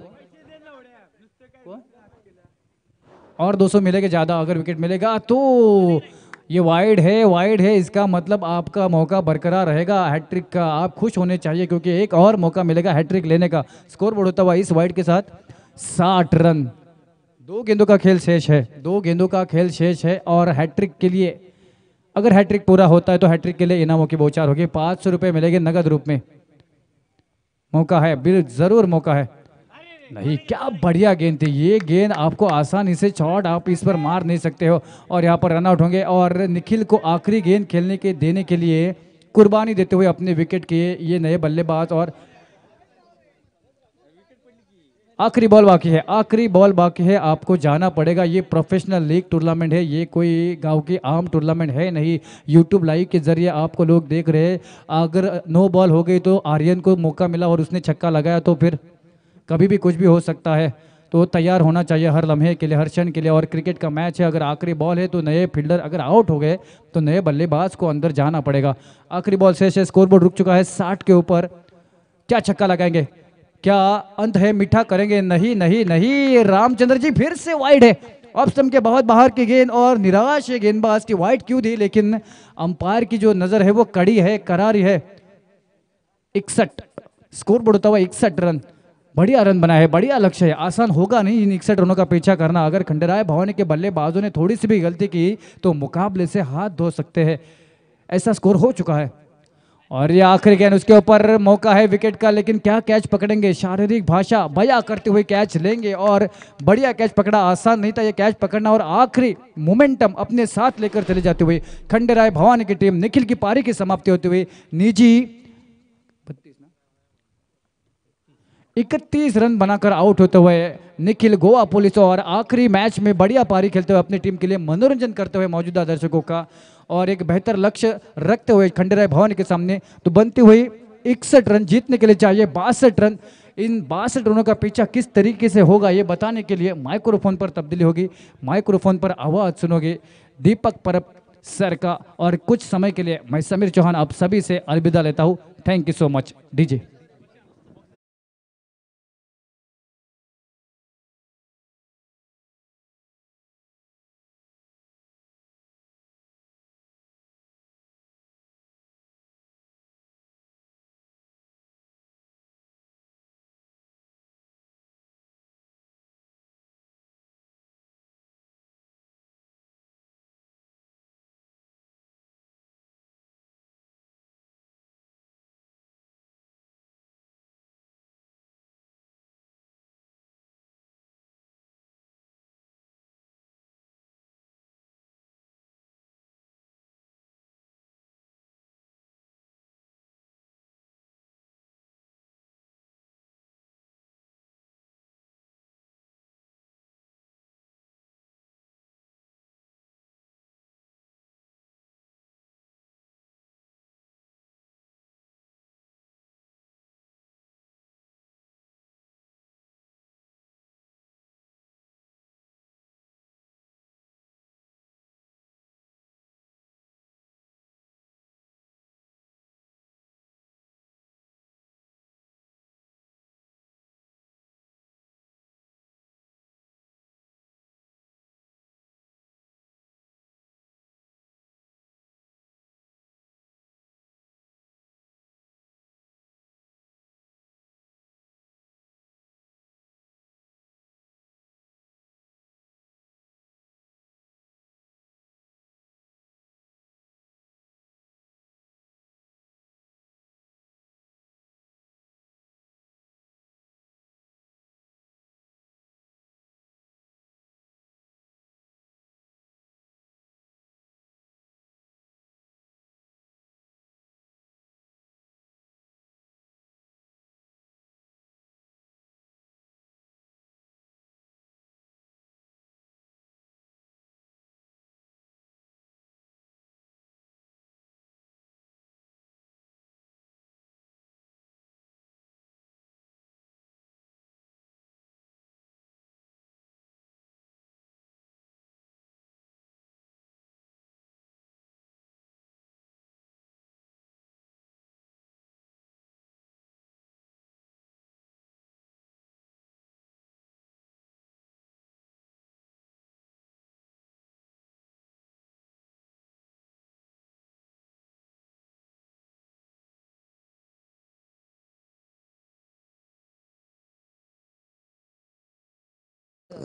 और 200 मिलेगा ज़्यादा, अगर विकेट मिलेगा तो ये वाइड है, वाइड है, इसका मतलब आपका मौका बरकरार रहेगा हैट्रिक का। आप खुश होने चाहिए, क्योंकि एक और मौका मिलेगा हैट्रिक लेने का। स्कोर बोर्ड होता हुआ इस वाइड के साथ 60 रन। 2 गेंदों का खेल शेष है, 2 गेंदों का खेल शेष है, और हैट्रिक के लिए, अगर हैट्रिक पूरा होता है तो हैट्रिक के लिए इनामों की बौछार होगी, 500 रुपये मिलेंगे नगद रूप में। मौका है, बिल जरूर मौका है। नहीं, क्या बढ़िया गेंद थी ये, गेंद आपको आसानी से शॉट आप इस पर मार नहीं सकते हो, और यहाँ पर रन आउट होंगे, और निखिल को आखिरी गेंद खेलने के देने के लिए कुर्बानी देते हुए अपने विकेट के ये नए बल्लेबाज। और आखिरी बॉल बाकी है, आखिरी बॉल बाकी है, आपको जाना पड़ेगा। ये प्रोफेशनल लीग टूर्नामेंट है, ये कोई गांव की आम टूर्नामेंट है नहीं। यूट्यूब लाइव के जरिए आपको लोग देख रहे हैं। अगर नो बॉल हो गई तो आर्यन को मौका मिला और उसने छक्का लगाया, तो फिर कभी भी कुछ भी हो सकता है। तो तैयार होना चाहिए हर लम्हे के लिए, हर क्षण के लिए, और क्रिकेट का मैच है। अगर आखिरी बॉल है तो नए फील्डर अगर आउट हो गए तो नए बल्लेबाज को अंदर जाना पड़ेगा। आखिरी बॉल शेष है, स्कोरबोर्ड रुक चुका है 60 के ऊपर। क्या छक्का लगाएंगे, क्या अंत है, मीठा करेंगे? नहीं नहीं नहीं, रामचंद्र जी फिर से वाइड है, ऑफ स्टंप के बहुत बाहर की गेंद, और निराश है गेंदबाज की वाइड क्यों दी, लेकिन अंपायर की जो नजर है वो कड़ी है, करारी है। 61 स्कोर बोर्ड होता हुआ 61 रन। बढ़िया रन बना है, बढ़िया लक्ष्य है, आसान होगा नहीं इन 61 रनों का पीछा करना। अगर खंडेराय भवानी के बल्लेबाजों ने थोड़ी सी भी गलती की तो मुकाबले से हाथ धो सकते हैं, ऐसा स्कोर हो चुका है। और ये आखिरी गेंद, उसके ऊपर मौका है विकेट का, लेकिन क्या कैच पकड़ेंगे, शारीरिक भाषा बया करते हुए कैच लेंगे, और बढ़िया कैच पकड़ा, आसान नहीं था ये कैच पकड़ना, और आखिरी मोमेंटम अपने साथ लेकर चले जाते हुए खंडेराय भवानी की टीम निखिल की पारी की समाप्ति होते हुए निजी 31 रन बनाकर आउट होते हुए निखिल गोवा पुलिस, और आखिरी मैच में बढ़िया पारी खेलते हुए अपनी टीम के लिए मनोरंजन करते हुए मौजूदा दर्शकों का, और एक बेहतर लक्ष्य रखते हुए खंडेराय भवन के सामने तो बनती हुई 61 रन जीतने के लिए चाहिए 62 रन। इन 62 रनों का पीछा किस तरीके से होगा ये बताने के लिए माइक्रोफोन पर तब्दीली होगी, माइक्रोफोन पर आवाज सुनोगे दीपक परब सर का, और कुछ समय के लिए मैं समीर चौहान आप सभी से अलविदा लेता हूँ। Thank you so much. DJ.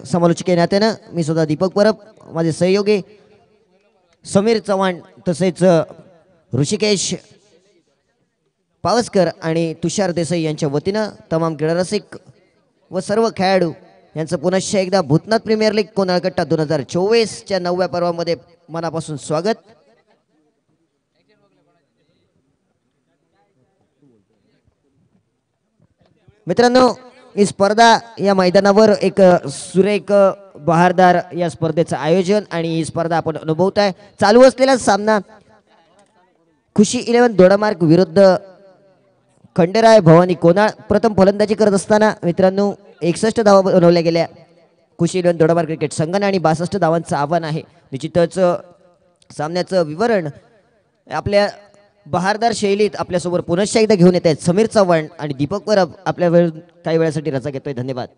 समालोचक या नात्यानं मी सुद्धा दीपक परब, माझे सहयोगी समीर चव्हाण तसेच ऋषिकेश पावसकर आणि तुषार देसाई यांच्या वतीनं तमाम क्रीडारसिक व सर्व खेळाडू यांचं पुनश्च एकदा भूतनाथ प्रीमियर लीग कोणाळकट्टा 2024च्या 9व्या पर्वामध्ये मनापासून स्वागत. मित्रांनो, ही स्पर्धा या मैदानावर एक सुरेख बहारदार या स्पर्धेचं आयोजन आणि ही स्पर्धा आपण अनुभवताय. चालू असलेला सामना खुशी 11 दोडामार्ग विरुद्ध खंडेराय भवानी कोणाळ. प्रथम फलंदाजी करत असताना मित्रांनो 61 धावा बनवल्या गेल्या खुशी 11 दोडामार्ग क्रिकेट संघाने आणि 62 धावांचं आव्हान आहे. निश्चितच सामन्याचं विवरण आपल्या बहारदार शैलीत आपल्यासोबत पुनश्च एकदा घेऊन येत आहेत समीर चव्हाण आणि दीपक परब. आपल्या काही वेळासाठी रजा घेतोय. धन्यवाद.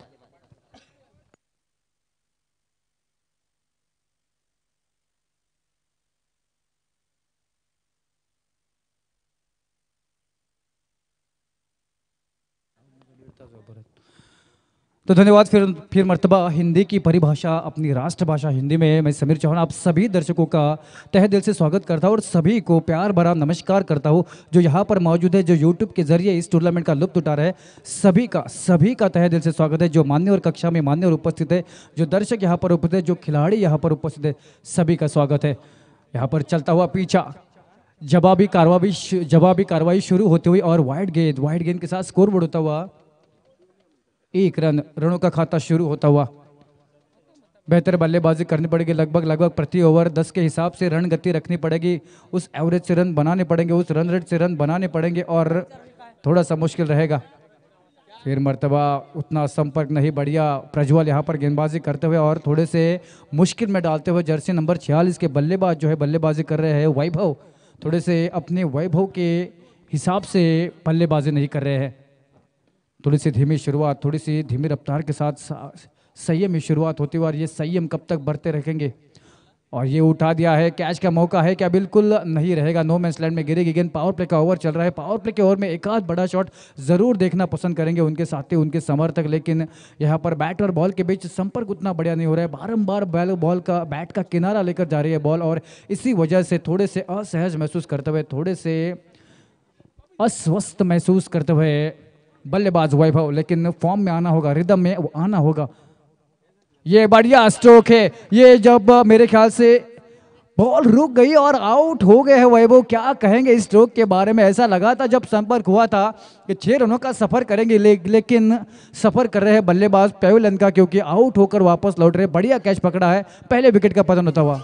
तो धन्यवाद फिर मर्तबा हिंदी की परिभाषा अपनी राष्ट्रभाषा हिंदी में मैं समीर चौहान आप सभी दर्शकों का तहे दिल से स्वागत करता हूँ और सभी को प्यार भरा नमस्कार करता हूँ जो यहाँ पर मौजूद है, जो यूट्यूब के जरिए इस टूर्नामेंट का लुत्फ उठा रहे हैं. सभी का तहे दिल से स्वागत है. जो मान्य और कक्षा में मान्य और उपस्थित है, जो दर्शक यहाँ पर उपस्थित है, जो खिलाड़ी यहाँ पर उपस्थित है, सभी का स्वागत है. यहाँ पर चलता हुआ पीछा जवाबी कार्रवाई शुरू होती हुई और वाइड गेंद के साथ स्कोरबोर्ड होता हुआ 1 रनों का खाता शुरू होता हुआ. बेहतर बल्लेबाजी करनी पड़ेगी. लगभग प्रति ओवर 10 के हिसाब से रन गति रखनी पड़ेगी. उस एवरेज से रन बनाने पड़ेंगे, उस रन रेट से रन बनाने पड़ेंगे और थोड़ा सा मुश्किल रहेगा. फिर मर्तबा उतना संपर्क नहीं. बढ़िया प्रज्वल यहाँ पर गेंदबाजी करते हुए और थोड़े से मुश्किल में डालते हुए जर्सी नंबर 46 के बल्लेबाज जो है बल्लेबाजी कर रहे हैं वैभव. थोड़े से अपने वैभव के हिसाब से बल्लेबाजी नहीं कर रहे हैं. थोड़ी सी धीमी शुरुआत, थोड़ी सी धीमी रफ्तार के साथ संयमी शुरुआत होती है और ये संयम कब तक बढ़ते रहेंगे. और ये उठा दिया है. कैच का मौका है क्या? बिल्कुल नहीं रहेगा. नो मैंस लैंड में गिरेगी गेंद. पावर प्ले का ओवर चल रहा है. पावर प्ले के ओवर में एक आध बड़ा शॉट जरूर देखना पसंद करेंगे उनके साथी, उनके समर्थक. लेकिन यहाँ पर बैट और बॉल के बीच संपर्क उतना बढ़िया नहीं हो रहा है. बारंबार बैट का किनारा लेकर जा रही है बॉल और इसी वजह से थोड़े से असहज महसूस करते हुए, थोड़े से अस्वस्थ महसूस करते हुए बल्लेबाज वैभव. लेकिन फॉर्म में आना होगा, रिदम में आना होगा. ये बढ़िया स्ट्रोक है. ये जब मेरे ख्याल से बॉल रुक गई और आउट हो गए हैं वैभव. क्या कहेंगे इस स्ट्रोक के बारे में? ऐसा लगा था जब संपर्क हुआ था कि 6 रनों का सफर करेंगे, लेकिन सफर कर रहे हैं बल्लेबाज पेविलियन का, क्योंकि आउट होकर वापस लौट रहे. बढ़िया कैच पकड़ा है. पहले विकेट का पतन होता हुआ.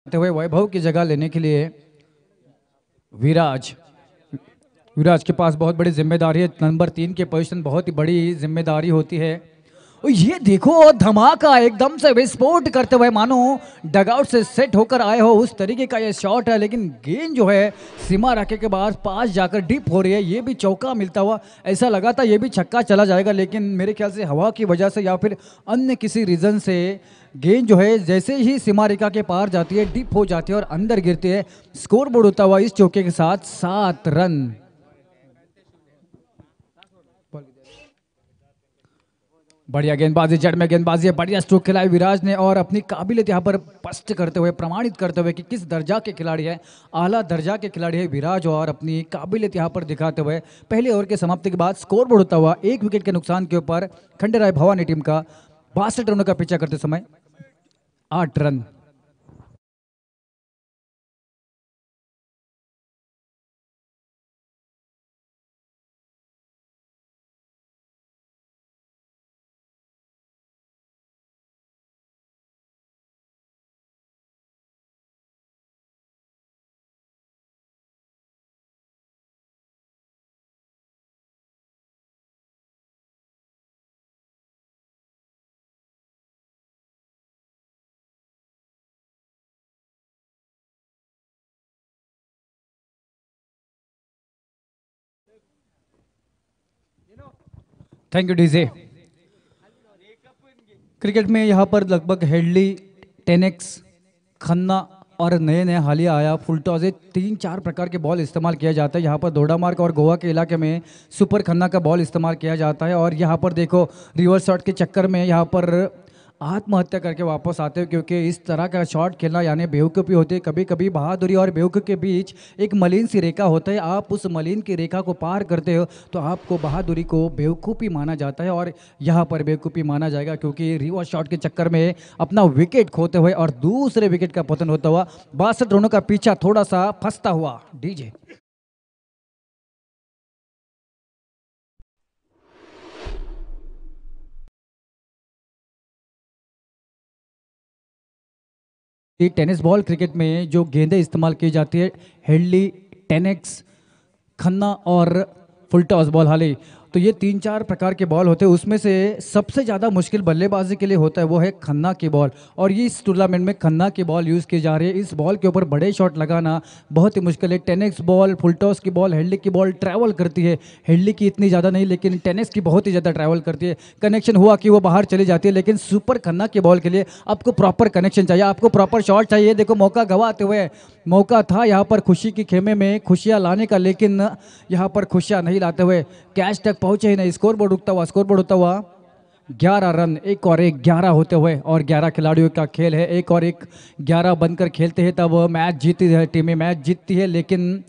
हुए वैभव की जगह लेने के लिए विराज के पास बहुत बड़ी जिम्मेदारी है. नंबर 3 की पोजीशन बहुत ही बड़ी जिम्मेदारी होती है. और ये देखो धमाका एकदम से विस्फोट करते हुए मानो डगआउट से सेट होकर आए हो उस तरीके का ये शॉट है. लेकिन गेंद जो है सीमा रखे के बाद पास जाकर डिप हो रही है. ये भी चौका मिलता हुआ ऐसा लगा था ये भी छक्का चला जाएगा, लेकिन मेरे ख्याल से हवा की वजह से या फिर अन्य किसी रीजन से गेंद जो है जैसे ही सीमा रेखा के पार जाती है डिप हो जाती है और अंदर गिरती है. स्कोर बोर्ड होता हुआ इस चौके के साथ 7 रन. बढ़िया गेंदबाजी, जड़ में गेंदबाजी है. बढ़िया स्ट्रोक खेला है विराज ने और अपनी काबिलियत यहाँ पर स्पष्ट करते हुए, प्रमाणित करते हुए कि किस दर्जा के खिलाड़ी है. आला दर्जा के खिलाड़ी है विराज और अपनी काबिलियत यहाँ पर दिखाते हुए पहले ओवर के समाप्ति के बाद स्कोर बोर्ड होता हुआ 1 विकेट के नुकसान के ऊपर खंडेराय भवानी टीम का 62 रनों का पीछा करते समय 8 run. Thank you DJ. Cricket में यहाँ पर लगभग हेडली, टेनेक्स, खन्ना और नए नए हालिया आया फुल टॉस, ये 3-4 प्रकार के बॉल इस्तेमाल किया जाता है। यहाँ पर दोडामार्ग और गोवा के इलाके में सुपर खन्ना का बॉल इस्तेमाल किया जाता है। और यहाँ पर देखो रिवर्स शॉट के चक्कर में यहाँ पर आत्महत्या करके वापस आते हो, क्योंकि इस तरह का शॉट खेलना यानी बेवकूफ़ी होती है। कभी कभी बहादुरी और बेवकूफ़ी के बीच एक मलिन सी रेखा होता है, आप उस मलिन की रेखा को पार करते हो तो आपको बहादुरी को बेवकूफ़ी माना जाता है, और यहाँ पर बेवकूफ़ी माना जाएगा क्योंकि रिवर्स शॉट के चक्कर में अपना विकेट खोते हुए और दूसरे विकेट का पतन होता हुआ 62 रनों का पीछा थोड़ा सा फंसता हुआ डीजे। ये टेनिस बॉल क्रिकेट में जो गेंदें इस्तेमाल की जाती है, हेडली, टेनेक्स, खन्ना और फुल टॉस बॉल हाली, तो ये 3-4 प्रकार के बॉल होते हैं। उसमें से सबसे ज़्यादा मुश्किल बल्लेबाजी के लिए होता है वो है खन्ना की बॉल, और ये इस टूर्नामेंट में खन्ना की बॉल यूज़ की जा रही है। इस बॉल के ऊपर बड़े शॉट लगाना बहुत ही मुश्किल है। टेनिक्स बॉल, फुल टॉस की बॉल, हेडली की बॉल ट्रैवल करती है, हेडली की इतनी ज़्यादा नहीं लेकिन टेनिक्स की बहुत ही ज़्यादा ट्रैवल करती है। कनेक्शन हुआ कि वो बाहर चली जाती है, लेकिन सुपर खन्ना की बॉल के लिए आपको प्रॉपर कनेक्शन चाहिए, आपको प्रॉपर शॉट चाहिए। देखो मौका गंवाते हुए, मौका था यहाँ पर खुशी की खेमे में खुशियाँ लाने का, लेकिन यहाँ पर खुशियाँ नहीं लाते हुए कैच तक पहुँचे ही नहीं। स्कोर बोर्ड उठता हुआ 11 रन, 1 और 1, 11 होते हुए, और 11 खिलाड़ियों का खेल है, 1 और 1 11 बनकर खेलते हैं तब मैच जीती है, टीमें मैच जीतती है। लेकिन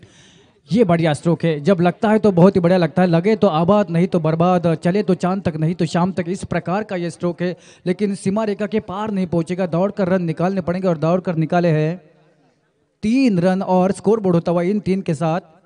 ये बढ़िया स्ट्रोक है, जब लगता है तो बहुत ही बढ़िया लगता है, लगे तो आबाद नहीं तो बर्बाद, चले तो चांद तक नहीं तो शाम तक, इस प्रकार का ये स्ट्रोक है। लेकिन सीमा रेखा के पार नहीं पहुंचेगा, दौड़कर रन निकालने पड़ेंगे, और दौड़कर निकाले हैं 3 रन, और स्कोर बोर्ड होता हुआ इन 3 के साथ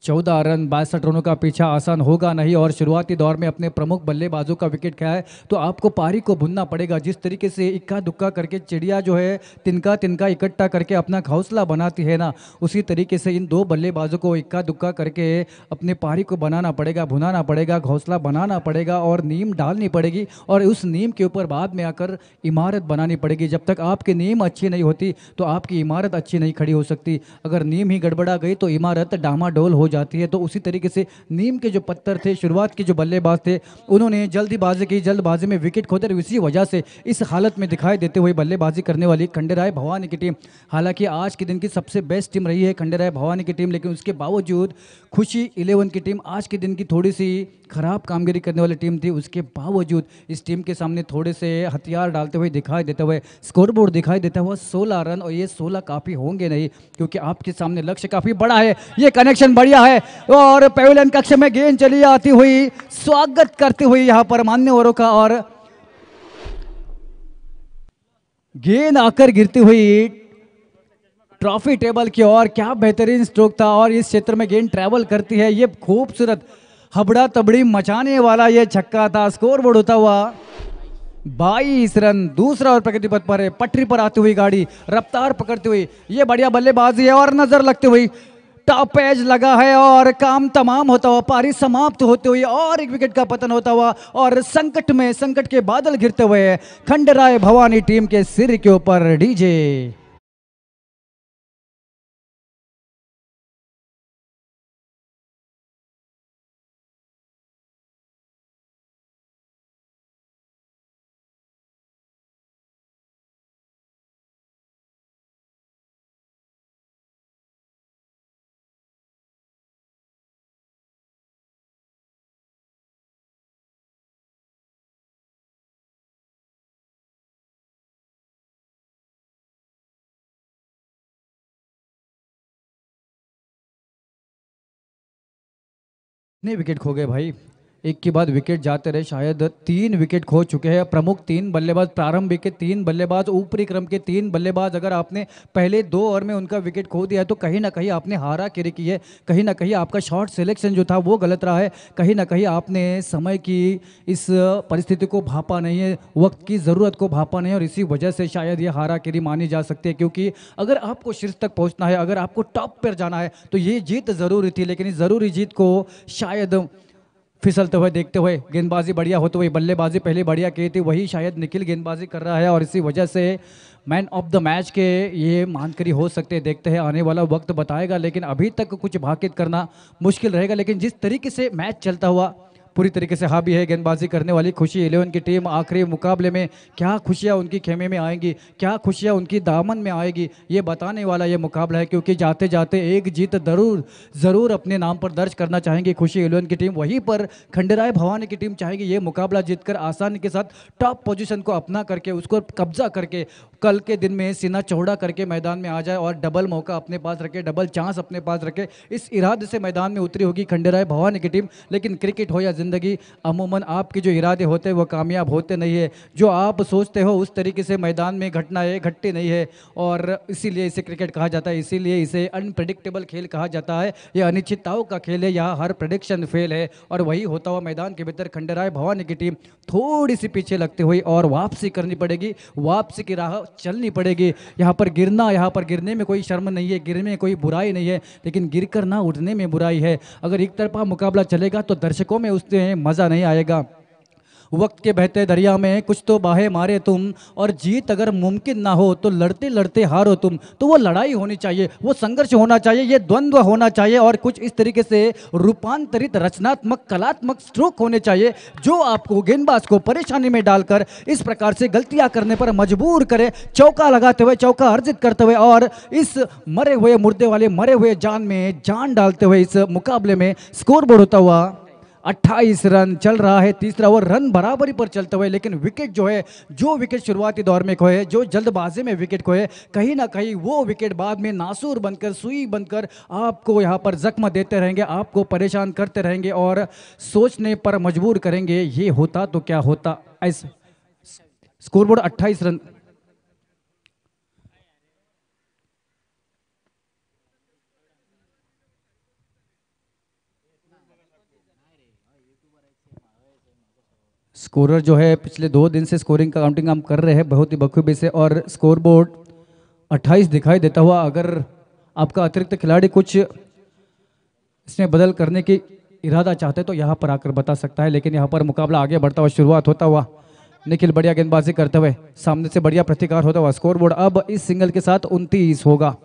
14 रन। 62 रनों का पीछा आसान होगा नहीं, और शुरुआती दौर में अपने प्रमुख बल्लेबाजों का विकेट खाया है तो आपको पारी को भुनना पड़ेगा। जिस तरीके से इक्का दुक्का करके चिड़िया जो है तिनका तिनका इकट्ठा करके अपना घोंसला बनाती है ना, उसी तरीके से इन 2 बल्लेबाजों को इक्का दुक्का करके अपने पारी को बनाना पड़ेगा, भुनाना पड़ेगा, घोंसला बनाना पड़ेगा, और नीम डालनी पड़ेगी, और उस नीम के ऊपर बाद में आकर इमारत बनानी पड़ेगी। जब तक आपकी नीम अच्छी नहीं होती तो आपकी इमारत अच्छी नहीं खड़ी हो सकती। अगर नीम ही गड़बड़ा गई तो इमारत डामाडोल हो जाती है। तो उसी तरीके से नीम के जो पत्थर थे, शुरुआत के जो बल्लेबाज थे, उन्होंने जल्दबाजी की, जल्दबाजी में विकेट खोते रहे। इसी वजह से इस हालत में दिखाई देते हुए बल्लेबाजी करने वाली खंडेराय भवानी की टीम, हालांकि आज के दिन की सबसे बेस्ट टीम रही है खंडेराय भवानी की टीम, लेकिन उसके बावजूद खुशी 11 की टीम आज के दिन की थोड़ी सी खराब कामगिरी करने वाली टीम थी, उसके बावजूद इस टीम के सामने थोड़े से हथियार डालते हुए दिखाई देते हुए स्कोरबोर्ड दिखाई देता हुआ 16 रन, और ये 16 काफ़ी होंगे नहीं क्योंकि आपके सामने लक्ष्य काफ़ी बड़ा है। ये कनेक्शन बढ़िया है, और पेविलियन कक्ष में गेंद चली आती हुई स्वागत करती हुई यहाँ पर मान्यवरों का, और गेंद आकर गिरती हुई ट्रॉफी टेबल की ओर। क्या बेहतरीन स्ट्रोक था, और इस क्षेत्र में गेंद ट्रैवल करती है। ये खूबसूरत हबड़ा तबड़ी मचाने वाला ये छक्का था। स्कोर बोर्ड होता हुआ 22 रन। दूसरा और प्रगति पथ पर है, पटरी पर आती हुई गाड़ी रफ्तार पकड़ती हुई, ये बढ़िया बल्लेबाजी है, और नजर लगती हुई टॉप एज लगा है, और काम तमाम होता हुआ, पारी समाप्त होते हुए, और एक विकेट का पतन होता हुआ, और संकट में संकट के बादल गिरते हुए खंडेराय भवानी टीम के सिर के ऊपर डीजे। कितने विकेट खो गए भाई, एक के बाद विकेट जाते रहे। शायद 3 विकेट खो चुके हैं प्रमुख 3 बल्लेबाज, प्रारंभिक के 3 बल्लेबाज, ऊपरी क्रम के 3 बल्लेबाज। अगर आपने पहले 2 ओवर में उनका विकेट खो दिया है तो कहीं ना कहीं आपने हारा गिरी की है, कहीं ना कहीं आपका शॉट सिलेक्शन जो था वो गलत रहा है, कहीं ना कहीं आपने समय की इस परिस्थिति को भापा नहीं है, वक्त की ज़रूरत को भापा नहीं है, और इसी वजह से शायद ये हारा गिरी मानी जा सकती है। क्योंकि अगर आपको शीर्ष तक पहुँचना है, अगर आपको टॉप पर जाना है तो ये जीत ज़रूरी थी, लेकिन इस ज़रूरी जीत को शायद फिसलते हुए देखते हुए, गेंदबाजी बढ़िया होते हुए, बल्लेबाजी पहले बढ़िया की थी, वही शायद निखिल गेंदबाजी कर रहा है, और इसी वजह से मैन ऑफ द मैच के ये मानकरी हो सकते हैं। देखते हैं, आने वाला वक्त बताएगा, लेकिन अभी तक कुछ भाकित करना मुश्किल रहेगा। लेकिन जिस तरीके से मैच चलता हुआ पूरी तरीके से हावी है गेंदबाजी करने वाली खुशी 11 की टीम। आखिरी मुकाबले में क्या खुशियां उनकी खेमे में आएंगी, क्या खुशियां उनकी दामन में आएगी, ये बताने वाला ये मुकाबला है, क्योंकि जाते जाते एक जीत जरूर जरूर अपने नाम पर दर्ज करना चाहेंगी खुशी 11 की टीम। वहीं पर खंडेराय भवानी की टीम चाहेगी ये मुकाबला जीतकर आसानी के साथ टॉप पोजीशन को अपना करके, उसको कब्जा करके कल के दिन में सीना चौड़ा करके मैदान में आ जाए और डबल मौका अपने पास रखे, डबल चांस अपने पास रखे। इस इरादे से मैदान में उतरी होगी खंडेराय भवानी की टीम। लेकिन क्रिकेट हो या जिंदगी, अमूमन आपके जो इरादे होते हैं वो कामयाब होते नहीं है। जो आप सोचते हो उस तरीके से मैदान में घटनाएं घटती नहीं है, और इसीलिए इसे क्रिकेट कहा जाता है, इसीलिए इसे अनप्रेडिक्टेबल खेल कहा जाता है। यह अनिश्चितताओं का खेल है, यहाँ हर प्रेडिक्शन फेल है। और वही होता हुआ मैदान के भीतर खंडेराय भवानी की टीम थोड़ी सी पीछे लगते हुए और वापसी करनी पड़ेगी, वापसी की राह चलनी पड़ेगी। यहाँ पर गिरना, यहाँ पर गिरने में कोई शर्म नहीं है, गिरने में कोई बुराई नहीं है, लेकिन गिरकर ना उठने में बुराई है। अगर एक तरफा मुकाबला चलेगा तो दर्शकों में उससे मज़ा नहीं आएगा। वक्त के बहते दरिया में कुछ तो बाहें मारे तुम, और जीत अगर मुमकिन ना हो तो लड़ते लड़ते हारो तुम। तो वो लड़ाई होनी चाहिए, वो संघर्ष होना चाहिए, ये द्वंद्व होना चाहिए, और कुछ इस तरीके से रूपांतरित रचनात्मक कलात्मक स्ट्रोक होने चाहिए जो आपको गेंदबाज को परेशानी में डालकर इस प्रकार से गलतियां करने पर मजबूर करे, चौका लगाते हुए, चौका अर्जित करते हुए और इस मरे हुए मुर्दे वाले मरे हुए जान में जान डालते हुए इस मुकाबले में स्कोरबोर्ड होता हुआ 28 रन चल रहा है। तीसरा ओवर रन बराबरी पर चलते हुए, लेकिन विकेट जो है, जो विकेट शुरुआती दौर में खोए, जो जल्दबाजी में विकेट खोए, कहीं ना कहीं वो विकेट बाद में नासूर बनकर, सुई बनकर आपको यहाँ पर जख्म देते रहेंगे, आपको परेशान करते रहेंगे और सोचने पर मजबूर करेंगे ये होता तो क्या होता। ऐसा स्कोरबोर्ड 28 रन। स्कोरर जो है पिछले 2 दिन से स्कोरिंग का काउंटिंग हम कर रहे हैं बहुत ही बखूबी से, और स्कोरबोर्ड 28 दिखाई देता हुआ। अगर आपका अतिरिक्त खिलाड़ी कुछ इसमें बदल करने की इरादा चाहते तो यहाँ पर आकर बता सकता है, लेकिन यहाँ पर मुकाबला आगे बढ़ता हुआ शुरुआत होता हुआ, निखिल बढ़िया गेंदबाजी करते हुए, सामने से बढ़िया प्रतिकार होता हुआ। स्कोरबोर्ड अब इस सिंगल के साथ 29 होगा।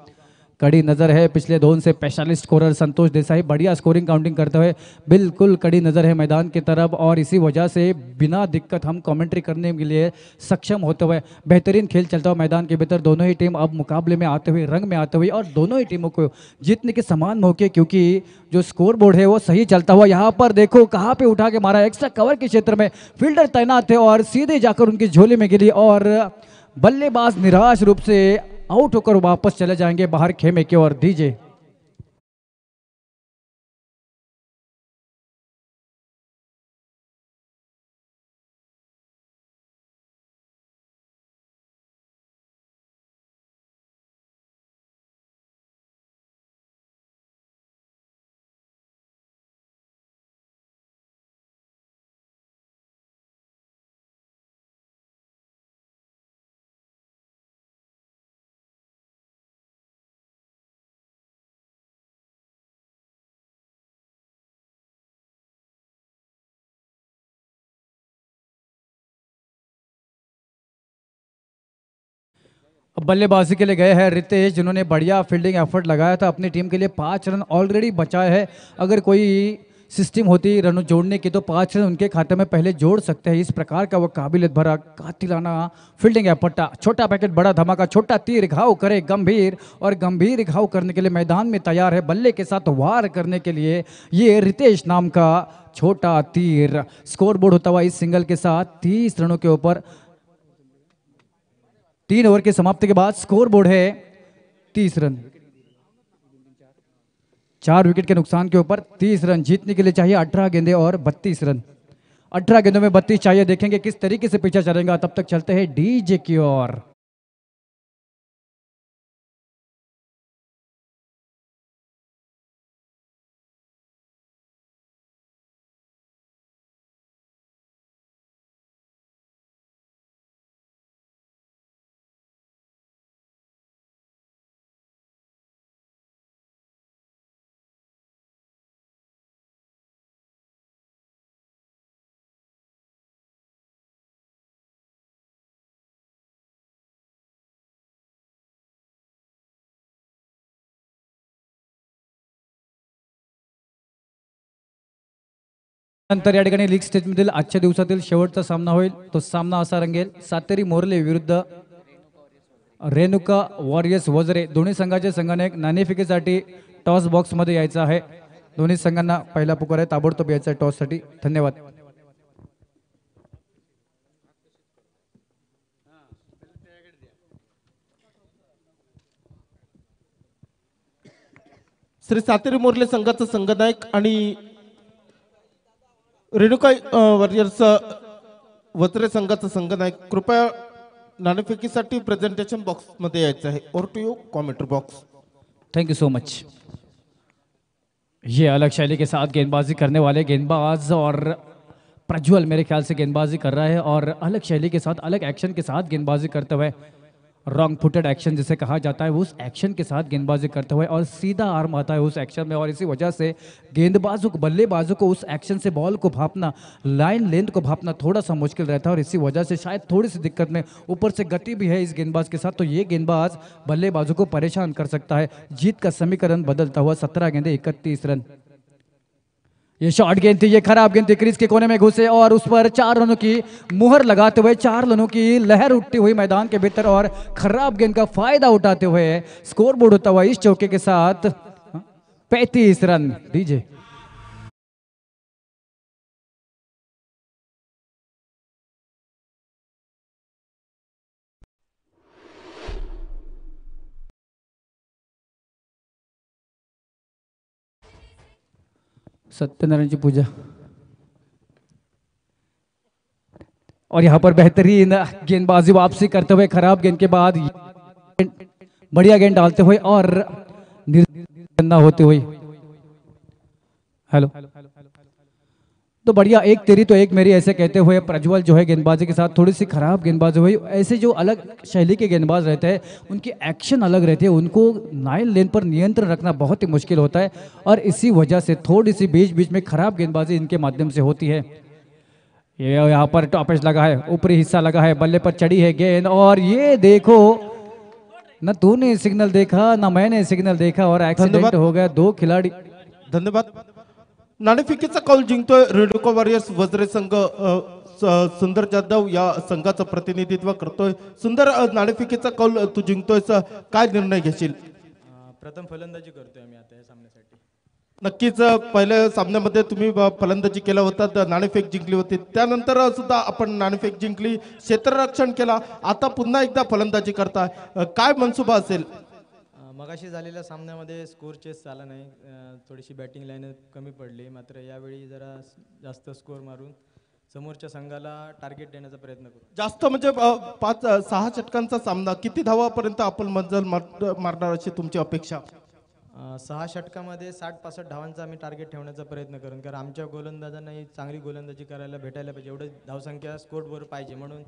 कड़ी नज़र है पिछले 2 से स्पेशलिस्ट स्कोरर संतोष देसाई बढ़िया स्कोरिंग काउंटिंग करते हुए, बिल्कुल कड़ी नज़र है मैदान की तरफ, और इसी वजह से बिना दिक्कत हम कमेंट्री करने के लिए सक्षम होते हुए बेहतरीन खेल चलता हुआ मैदान के भीतर। दोनों ही टीम अब मुकाबले में आते हुए, रंग में आते हुए, और दोनों ही टीमों को जीतने के समान मौके, क्योंकि जो स्कोर बोर्ड है वो सही चलता हुआ। यहाँ पर देखो कहाँ पे उठा के मारा, एक्स्ट्रा कवर के क्षेत्र में फील्डर तैनात थे और सीधे जाकर उनकी झोली में गिरी, और बल्लेबाज निराश रूप से आउट होकर वापस चले जाएंगे बाहर खेमे की ओर। दीजिए। अब बल्लेबाजी के लिए गए हैं रितेश, जिन्होंने बढ़िया फील्डिंग एफर्ट लगाया था, अपनी टीम के लिए 5 रन ऑलरेडी बचाए हैं। अगर कोई सिस्टम होती रन जोड़ने की तो 5 रन उनके खाते में पहले जोड़ सकते हैं। इस प्रकार का वो काबिलियत भरा कातिलाना फील्डिंग एफर्ट। छोटा पैकेट बड़ा धमाका, छोटा तीर घाव करे गंभीर, और गंभीर घाव करने के लिए मैदान में तैयार है, बल्ले के साथ वार करने के लिए ये रितेश नाम का छोटा तीर। स्कोर बोर्ड होता हुआ इस सिंगल के साथ 30 रनों के ऊपर। 3 ओवर की समाप्ति के बाद स्कोर बोर्ड है 30 रन। 4 विकेट के नुकसान के ऊपर 30 रन। जीतने के लिए चाहिए 18 गेंदे और 32 रन। 18 गेंदों में 32 चाहिए। देखेंगे किस तरीके से पीछा चलेगा। तब तक चलते हैं डीजे की ओर। नंतर या ठिकाणी लीग स्टेजमधील आजच्या दिवसातील शेवटचा सामना होईल. तो सामना असा रंगेल सातेरी मोरले विरुद्ध रेणुका वॉरियर्स वजरे. दोन्ही संघाचे संघाने नाणेफेकीसाठी टॉस बॉक्समध्ये यायचं आहे. दोन्ही संघांना पहिला पुकार आहे, ताबडतोब यायचा आहे टॉससाठी. धन्यवाद. श्री सातेरी मोरले संघाचा संघनायक आणि रेणुका वॉरियर्स वज्रे संघाचा संघनायक कृपया नाणेफेकीसाठी प्रेझेंटेशन बॉक्स मध्ये यायचं आहे. Over to you commentary box. Thank you so much. ये अलग शैली के साथ गेंदबाजी करने वाले गेंदबाज और प्रज्वल मेरे ख्याल से गेंदबाजी कर रहा है और अलग शैली के साथ अलग एक्शन के साथ गेंदबाजी करते हुए, रॉन्ग फुटेड एक्शन जिसे कहा जाता है, उस एक्शन के साथ गेंदबाजी करते हुए और सीधा आर्म आता है उस एक्शन में और इसी वजह से गेंदबाजों को, बल्लेबाजों को उस एक्शन से बॉल को भापना, लाइन लेंथ को भापना थोड़ा सा मुश्किल रहता है और इसी वजह से शायद थोड़ी सी दिक्कत में, ऊपर से गति भी है इस गेंदबाज के साथ, तो ये गेंदबाज बल्लेबाजों को परेशान कर सकता है. जीत का समीकरण बदलता हुआ 17 गेंदे 31 रन. ये शॉर्ट गेंद थी, ये खराब गेंद थी, क्रीज के कोने में घुसे और उस पर 4 रनों की मुहर लगाते हुए 4 रनों की लहर उठती हुई मैदान के भीतर और खराब गेंद का फायदा उठाते हुए स्कोर बोर्ड होता हुआ इस चौके के साथ 35 रन. दीजिए. सत्यनारायण की पूजा. और यहाँ पर बेहतरीन गेंदबाजी वापसी करते हुए खराब गेंद के बाद बढ़िया गेंद डालते हुए और निर्णय होते हुए. हेलो. तो बढ़िया, एक तेरी तो एक मेरी ऐसे कहते हुए प्रज्वल जो है गेंदबाजी के साथ थोड़ी सी खराब गेंदबाजी हुई. ऐसे जो अलग शैली के गेंदबाज रहते हैं उनकी एक्शन अलग रहती है, उनको लाइन लेन पर नियंत्रण रखना बहुत ही मुश्किल होता है और इसी वजह से थोड़ी सी बीच बीच में खराब गेंदबाजी इनके माध्यम से होती है. ये यहाँ पर टॉपेज लगा है, ऊपरी हिस्सा लगा है, बल्ले पर चढ़ी है गेंद और ये देखो, न तूने सिग्नल देखा न मैंने सिग्नल देखा और एक्सीडेंट हो गया. 2 खिलाड़ी. धन्यवाद. नाणेफेकीचा कौल जिंकतोय रेणुका वॉरियर्स वज्रे संघ. सुंदर जाधव या संघाचं प्रतिनिधित्व करतोय. सुंदर, नाणेफेकीचा कौल तू जिंकतोयस, काय निर्णय घेशील? प्रथम फलंदाजी करतोय आम्ही आता या सामन्यासाठी. नक्कीच पहिल्या सामन्यामध्ये तुम्ही फलंदाजी केला होता, नाणेफेक जिंकली होती, त्यानंतर सुद्धा आपण नाणेफेक जिंकली, क्षेत्ररक्षण केला, आता पुन्हा एकदा फलंदाजी करताय, काय मनसुबा असेल? मगाशी झालेल्या सामन्यामध्ये स्कोर चेस झाला नाही, थोडीशी बॅटिंग लाईन कमी पडली, मात्र यावेळी जरा जास्त स्कोर मारून समोरच्या संघाला टार्गेट देण्याचा प्रयत्न करू. जास्त म्हणजे 5-6 षटकांचा सामना, किती धावापर्यंत आपण मंजल मारणार अशी तुमची अपेक्षा? 6 षटकामध्ये 60-65 धावांचा आम्ही टार्गेट ठेवण्याचा प्रयत्न करू, कारण आमच्या गोलंदाजांनाही चांगली गोलंदाजी करायला भेटायला पाहिजे, एवढं धावसंख्या स्कोरवर पाहिजे, म्हणून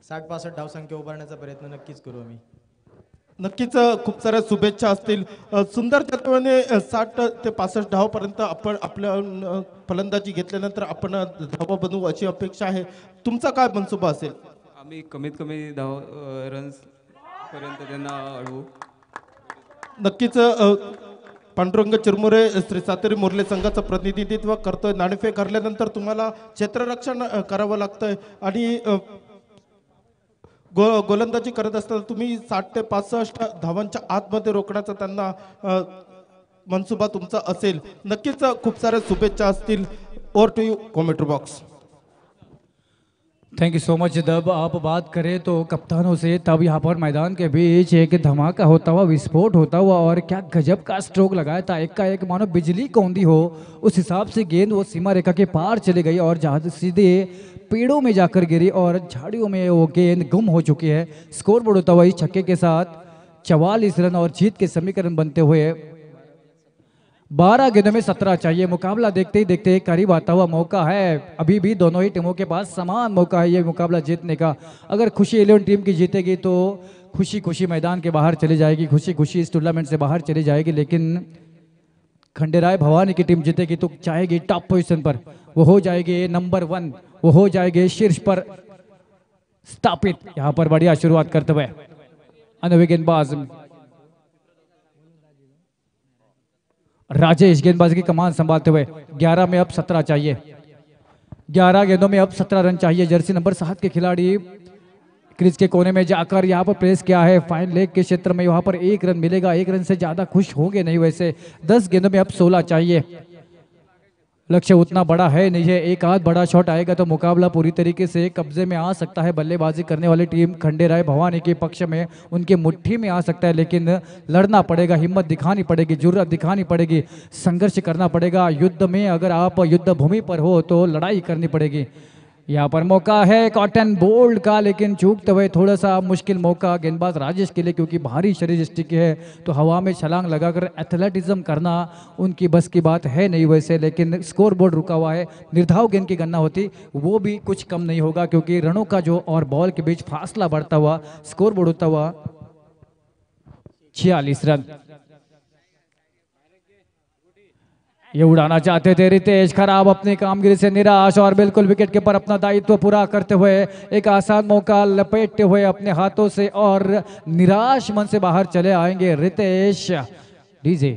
60-65 धावसंख्या उभारण्याचा प्रयत्न नक्कीच करू आम्ही. नक्कीच खूप साऱ्या शुभेच्छा असतील. सुंदर जाधवने 60 ते 65 धावापर्यंत आपण आपल्या फलंदाजी घेतल्यानंतर आपण धावा बनवू अशी अपेक्षा आहे. तुमचा काय मनसुबा असेल? आम्ही कमीत कमी रन्स पर्यंत त्यांना अडवू. नक्कीच पांडुरंग चिरमुरे श्री सातेरी मोरले संघाचं प्रतिनिधित्व करतोय. नाणेफेक हरल्यानंतर तुम्हाला क्षेत्ररक्षण करावं लागतंय आणि गोलंदाजी करत असताना तुम्ही 60 ते 65 धावांच्या आतमध्ये रोखण्याचा त्यांना मनसुबा तुमचा असेल. नक्कीच खूप साऱ्या शुभेच्छा असतील. Over to you commentary box. Thank you so much. जब आप बात करें तो कप्तानों से, तब यहाँ पर मैदान के बीच एक धमाका होता हुआ, विस्फोट होता हुआ और क्या गजब का स्ट्रोक लगाया था, एक का एक मानो बिजली कौंधी हो उस हिसाब से गेंद वो सीमा रेखा के पार चली गई और जहाँ सीधे पेड़ों में जाकर गिरी और झाड़ियों में वो गेंद गुम हो चुकी है. स्कोर बोर्ड होता हुआ इस छक्के के साथ 44 रन और जीत के समीकरण बनते हुए 12 गेंदों में 17 चाहिए. मुकाबला देखते ही देखते करीब आता हुआ मौका है. अभी भी दोनों ही टीमों के पास समान मौका है ये मुकाबला जीतने का. अगर खुशी 11 टीम की जीतेगी तो खुशी खुशी मैदान के बाहर चली जाएगी, खुशी खुशी इस टूर्नामेंट से बाहर चली जाएगी. लेकिन खंडेराय भवानी की टीम जीतेगी तो चाहेगी टॉप पोजीशन पर, वो हो जाएगी नंबर 1, वो हो जाएगी शीर्ष पर स्थापित. यहाँ पर बढ़िया शुरुआत करते हुए अनुभवी गेंदबाज राजेश गेंदबाजी की कमान संभालते हुए 11 में अब 17 चाहिए. 11 गेंदों में अब 17 रन चाहिए। जर्सी नंबर 7 के खिलाड़ी क्रीज के कोने में जाकर यहाँ पर प्रेस किया है फाइन लेग के क्षेत्र में, वहां पर 1 रन मिलेगा, 1 रन से ज्यादा खुश होंगे नहीं। वैसे 10 गेंदों में अब 16 चाहिए। लक्ष्य उतना बड़ा है नहीं है, एक आध बड़ा शॉट आएगा तो मुकाबला पूरी तरीके से कब्जे में आ सकता है। बल्लेबाजी करने वाली टीम खंडेराय भवानी के पक्ष में उनके मुट्ठी में आ सकता है, लेकिन लड़ना पड़ेगा, हिम्मत दिखानी पड़ेगी, जुर्रत दिखानी पड़ेगी, संघर्ष करना पड़ेगा। युद्ध में अगर आप युद्ध भूमि पर हो तो लड़ाई करनी पड़ेगी। यहाँ पर मौका है कॉटन बोल्ड का, लेकिन चूकते हुए थोड़ा सा मुश्किल मौका गेंदबाज राजेश के लिए, क्योंकि भारी शरीर स्टिक है तो हवा में छलांग लगाकर एथलेटिज्म करना उनकी बस की बात है नहीं वैसे। लेकिन स्कोर बोर्ड रुका हुआ है, निर्धाव गेंद की गणना होती वो भी कुछ कम नहीं होगा, क्योंकि रनों का जो और बॉल के बीच फासला बढ़ता हुआ स्कोर बोर्ड होता हुआ 46 रन। ये उड़ाना चाहते थे रितेश, खराब अपनी कामगिरी से निराश और बिल्कुल विकेट के पर अपना दायित्व पूरा करते हुए एक आसान मौका लपेटते हुए अपने हाथों से और निराश मन से बाहर चले आएंगे रितेश। डीजे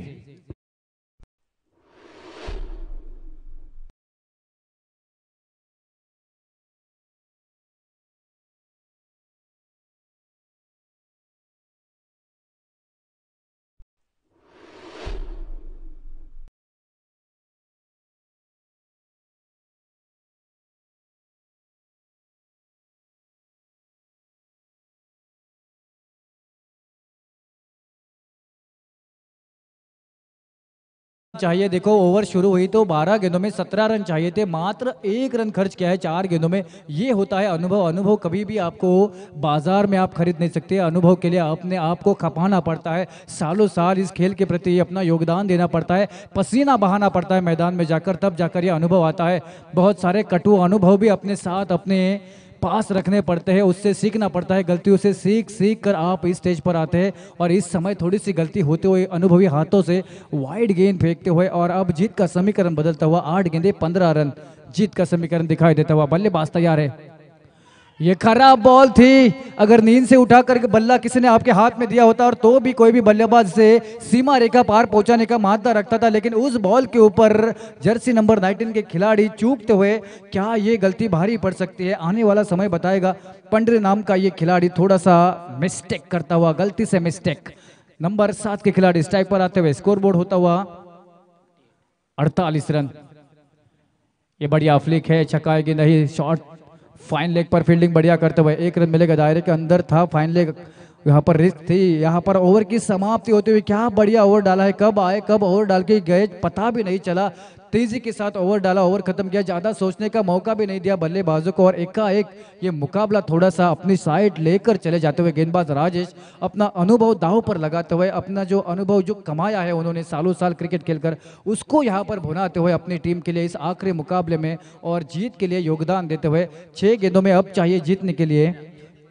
चाहिए। देखो ओवर शुरू हुई तो 12 गेंदों में 17 रन चाहिए थे, मात्र 1 रन खर्च किया है 4 गेंदों में। ये होता है अनुभव। अनुभव कभी भी आपको बाजार में आप खरीद नहीं सकते। अनुभव के लिए अपने आप को खपाना पड़ता है, सालों साल इस खेल के प्रति अपना योगदान देना पड़ता है, पसीना बहाना पड़ता है मैदान में जाकर, तब जाकर ये अनुभव आता है। बहुत सारे कटु अनुभव भी अपने साथ अपने पास रखने पड़ते हैं, उससे सीखना पड़ता है, गलतियों से सीख कर आप इस स्टेज पर आते हैं। और इस समय थोड़ी सी गलती होते हुए अनुभवी हाथों से वाइड गेंद फेंकते हुए और अब जीत का समीकरण बदलता हुआ 8 गेंदे 15 रन जीत का समीकरण दिखाई देता हुआ। बल्लेबाज तैयार है। ये खराब बॉल थी, अगर नींद से उठा कर बल्ला किसी ने आपके हाथ में दिया होता और तो भी कोई भी बल्लेबाज से सीमा रेखा पार पहुंचाने का मादा रखता था, लेकिन उस बॉल के ऊपर जर्सी नंबर 19 के खिलाड़ी चूकते हुए, क्या ये गलती भारी पड़ सकती है आने वाला समय बताएगा। पंडरी नाम का ये खिलाड़ी थोड़ा सा मिस्टेक करता हुआ, गलती से मिस्टेक। नंबर 7 के खिलाड़ी स्ट्राइक पर आते हुए स्कोर बोर्ड होता हुआ 48 रन। ये बढ़िया फ्लिक है, छकाएगी नहीं, शॉट फाइन लेग पर फील्डिंग बढ़िया करते हुए 1 रन मिलेगा, दायरे के अंदर था फाइन लेग, यहाँ पर रिस्क थी। यहाँ पर ओवर की समाप्ति होते हुए क्या बढ़िया ओवर डाला है, कब आए कब ओवर डाल के गए पता भी नहीं चला, तेजी के साथ ओवर डाला, ओवर खत्म किया, ज्यादा सोचने का मौका भी नहीं दिया बल्लेबाजों को और एकाएक ये मुकाबला थोड़ा सा अपनी साइड लेकर चले जाते हुए गेंदबाज राजेश अपना अनुभव दांव पर लगाते हुए, अपना जो अनुभव जो कमाया है उन्होंने सालों साल क्रिकेट खेलकर, उसको यहाँ पर भुनाते हुए अपनी टीम के लिए इस आखिरी मुकाबले में और जीत के लिए योगदान देते हुए 6 गेंदों में अब चाहिए जीतने के लिए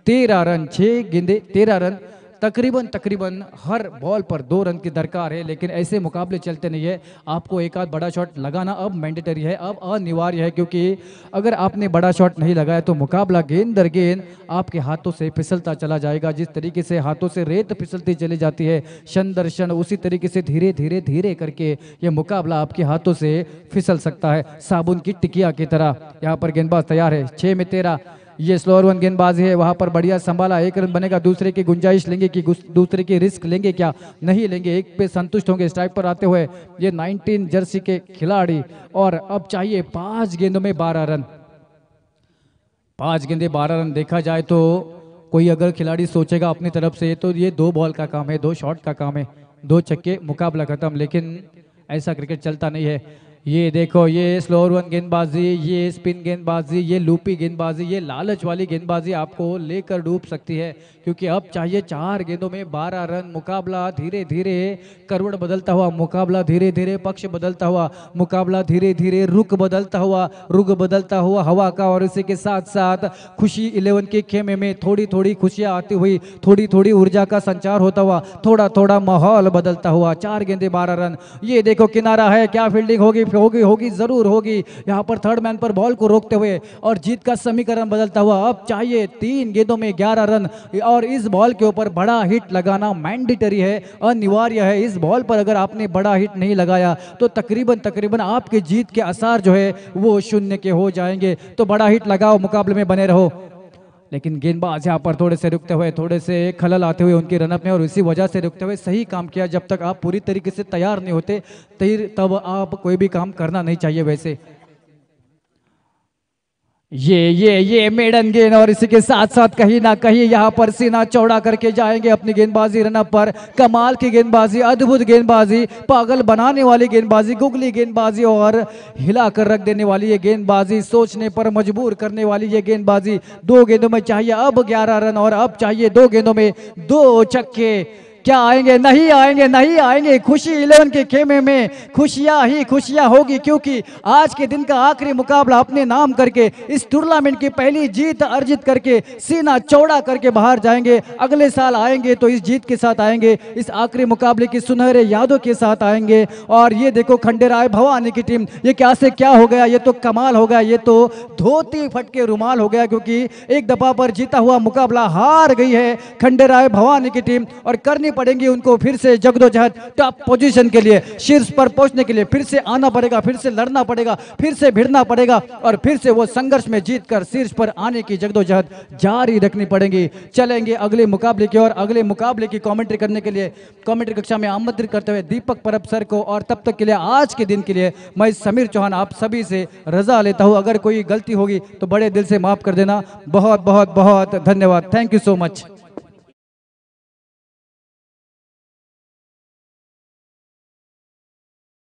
13 रन। 6 गेंदे 13 रन, तकरीबन हर बॉल पर 2 रन की दरकार है, लेकिन ऐसे मुकाबले चलते नहीं है। आपको एक आध बड़ा शॉट लगाना अब मैंडेटरी है, अब अनिवार्य है, क्योंकि अगर आपने बड़ा शॉट नहीं लगाया तो मुकाबला गेंद दर गेंद आपके हाथों से फिसलता चला जाएगा। जिस तरीके से हाथों से रेत फिसलती चली जाती है क्षण दर क्षण, उसी तरीके से धीरे धीरे धीरे करके ये मुकाबला आपके हाथों से फिसल सकता है, साबुन की टिकिया की तरह। यहाँ पर गेंदबाज तैयार है, 6 में 13। ये स्लोअर वन गेंदबाजी है, वहां पर बढ़िया संभाला, 1 रन बनेगा। दूसरे की गुंजाइश लेंगे कि दूसरे की रिस्क लेंगे, क्या नहीं लेंगे, एक पे संतुष्ट होंगे। स्ट्राइक पर आते हुए ये 19 जर्सी के खिलाड़ी और अब चाहिए 5 गेंदों में 12 रन। 5 गेंदे 12 रन देखा जाए तो कोई अगर खिलाड़ी सोचेगा अपनी तरफ से तो ये 2 बॉल का काम है, 2 शॉट का काम है, 2 छक्के मुकाबला खत्म, लेकिन ऐसा क्रिकेट चलता नहीं है। ये देखो, ये स्लोअर वन गेंदबाजी, ये स्पिन गेंदबाजी, ये लूपी गेंदबाजी, ये लालच वाली गेंदबाजी आपको लेकर डूब सकती है, क्योंकि अब चाहिए 4 गेंदों में 12 रन। मुकाबला धीरे धीरे करवट बदलता हुआ, मुकाबला धीरे धीरे पक्ष बदलता हुआ, मुकाबला धीरे धीरे रुख बदलता हुआ हवा का, और इसी के साथ साथ खुशी 11 के खेमे में थोड़ी थोड़ी खुशियां आती हुई, थोड़ी थोड़ी ऊर्जा का संचार होता हुआ, थोड़ा थोड़ा माहौल बदलता हुआ। 4 गेंदे 12 रन। ये देखो किनारा है, क्या फील्डिंग होगी, होगी होगी जरूर होगी। यहाँ पर थर्ड मैन पर बॉल को रोकते हुए और जीत का समीकरण बदलता हुआ अब चाहिए 3 गेंदों में 11 रन और इस बॉल के ऊपर बड़ा हिट लगाना मैंडेटरी है, अनिवार्य है। इस बॉल पर अगर आपने बड़ा हिट नहीं लगाया तो तकरीबन आपके जीत के आसार जो है वो शून्य के हो जाएंगे। तो बड़ा हिट लगाओ, मुकाबले में बने रहो। लेकिन गेंदबाज यहाँ पर थोड़े से रुकते हुए, थोड़े से खलल आते हुए उनके रनअप में और इसी वजह से रुकते हुए सही काम किया। जब तक आप पूरी तरीके से तैयार नहीं होते तब आप कोई भी काम करना नहीं चाहिए। वैसे ये मेडन गेंद और इसी के साथ साथ कहीं ना कहीं यहाँ पर सीना चौड़ा करके जाएंगे अपनी गेंदबाजी रनअप पर। कमाल की गेंदबाजी, अद्भुत गेंदबाजी, पागल बनाने वाली गेंदबाजी, गुगली गेंदबाजी और हिला कर रख देने वाली ये गेंदबाजी, सोचने पर मजबूर करने वाली ये गेंदबाजी। 2 गेंदों में चाहिए अब 11 रन और अब चाहिए 2 गेंदों में 2 छक्के। क्या आएंगे? नहीं आएंगे, नहीं आएंगे। खुशी 11 के खेमे में खुशियां ही खुशियां होगी, क्योंकि आज के दिन का आखिरी मुकाबला अपने नाम करके इस टूर्नामेंट की पहली जीत अर्जित करके सीना चौड़ा करके बाहर जाएंगे। अगले साल आएंगे तो इस जीत के साथ आएंगे, इस आखिरी मुकाबले की सुनहरे यादों के साथ आएंगे। और ये देखो खंडेराय भवानी की टीम, ये क्या से क्या हो गया, ये तो कमाल हो गया, ये तो धोती फट के रुमाल हो गया, क्योंकि एक दफा पर जीता हुआ मुकाबला हार गई है खंडेराय भवानी की टीम और करनी पड़ेंगी उनको फिर से जगदोजहद टॉप पोजीशन के लिए, शीर्ष पर पहुंचने के लिए फिर से आना पड़ेगा, फिर से लड़ना पड़ेगा, फिर से भिड़ना पड़ेगा और फिर से वो संघर्ष में जीतकर शीर्ष पर आने की जगदोजहद जारी रखनी पड़ेगी। चलेंगे अगले मुकाबले की और अगले मुकाबले की कमेंट्री करने के लिए कमेंट्री कक्षा में आमंत्रित करते हुए दीपक परब सर को। और तब तक के लिए आज के दिन के लिए मैं समीर चौहान आप सभी से रजा लेता हूं। अगर कोई गलती होगी तो बड़े दिल से माफ कर देना। बहुत बहुत बहुत धन्यवाद। Thank you so much.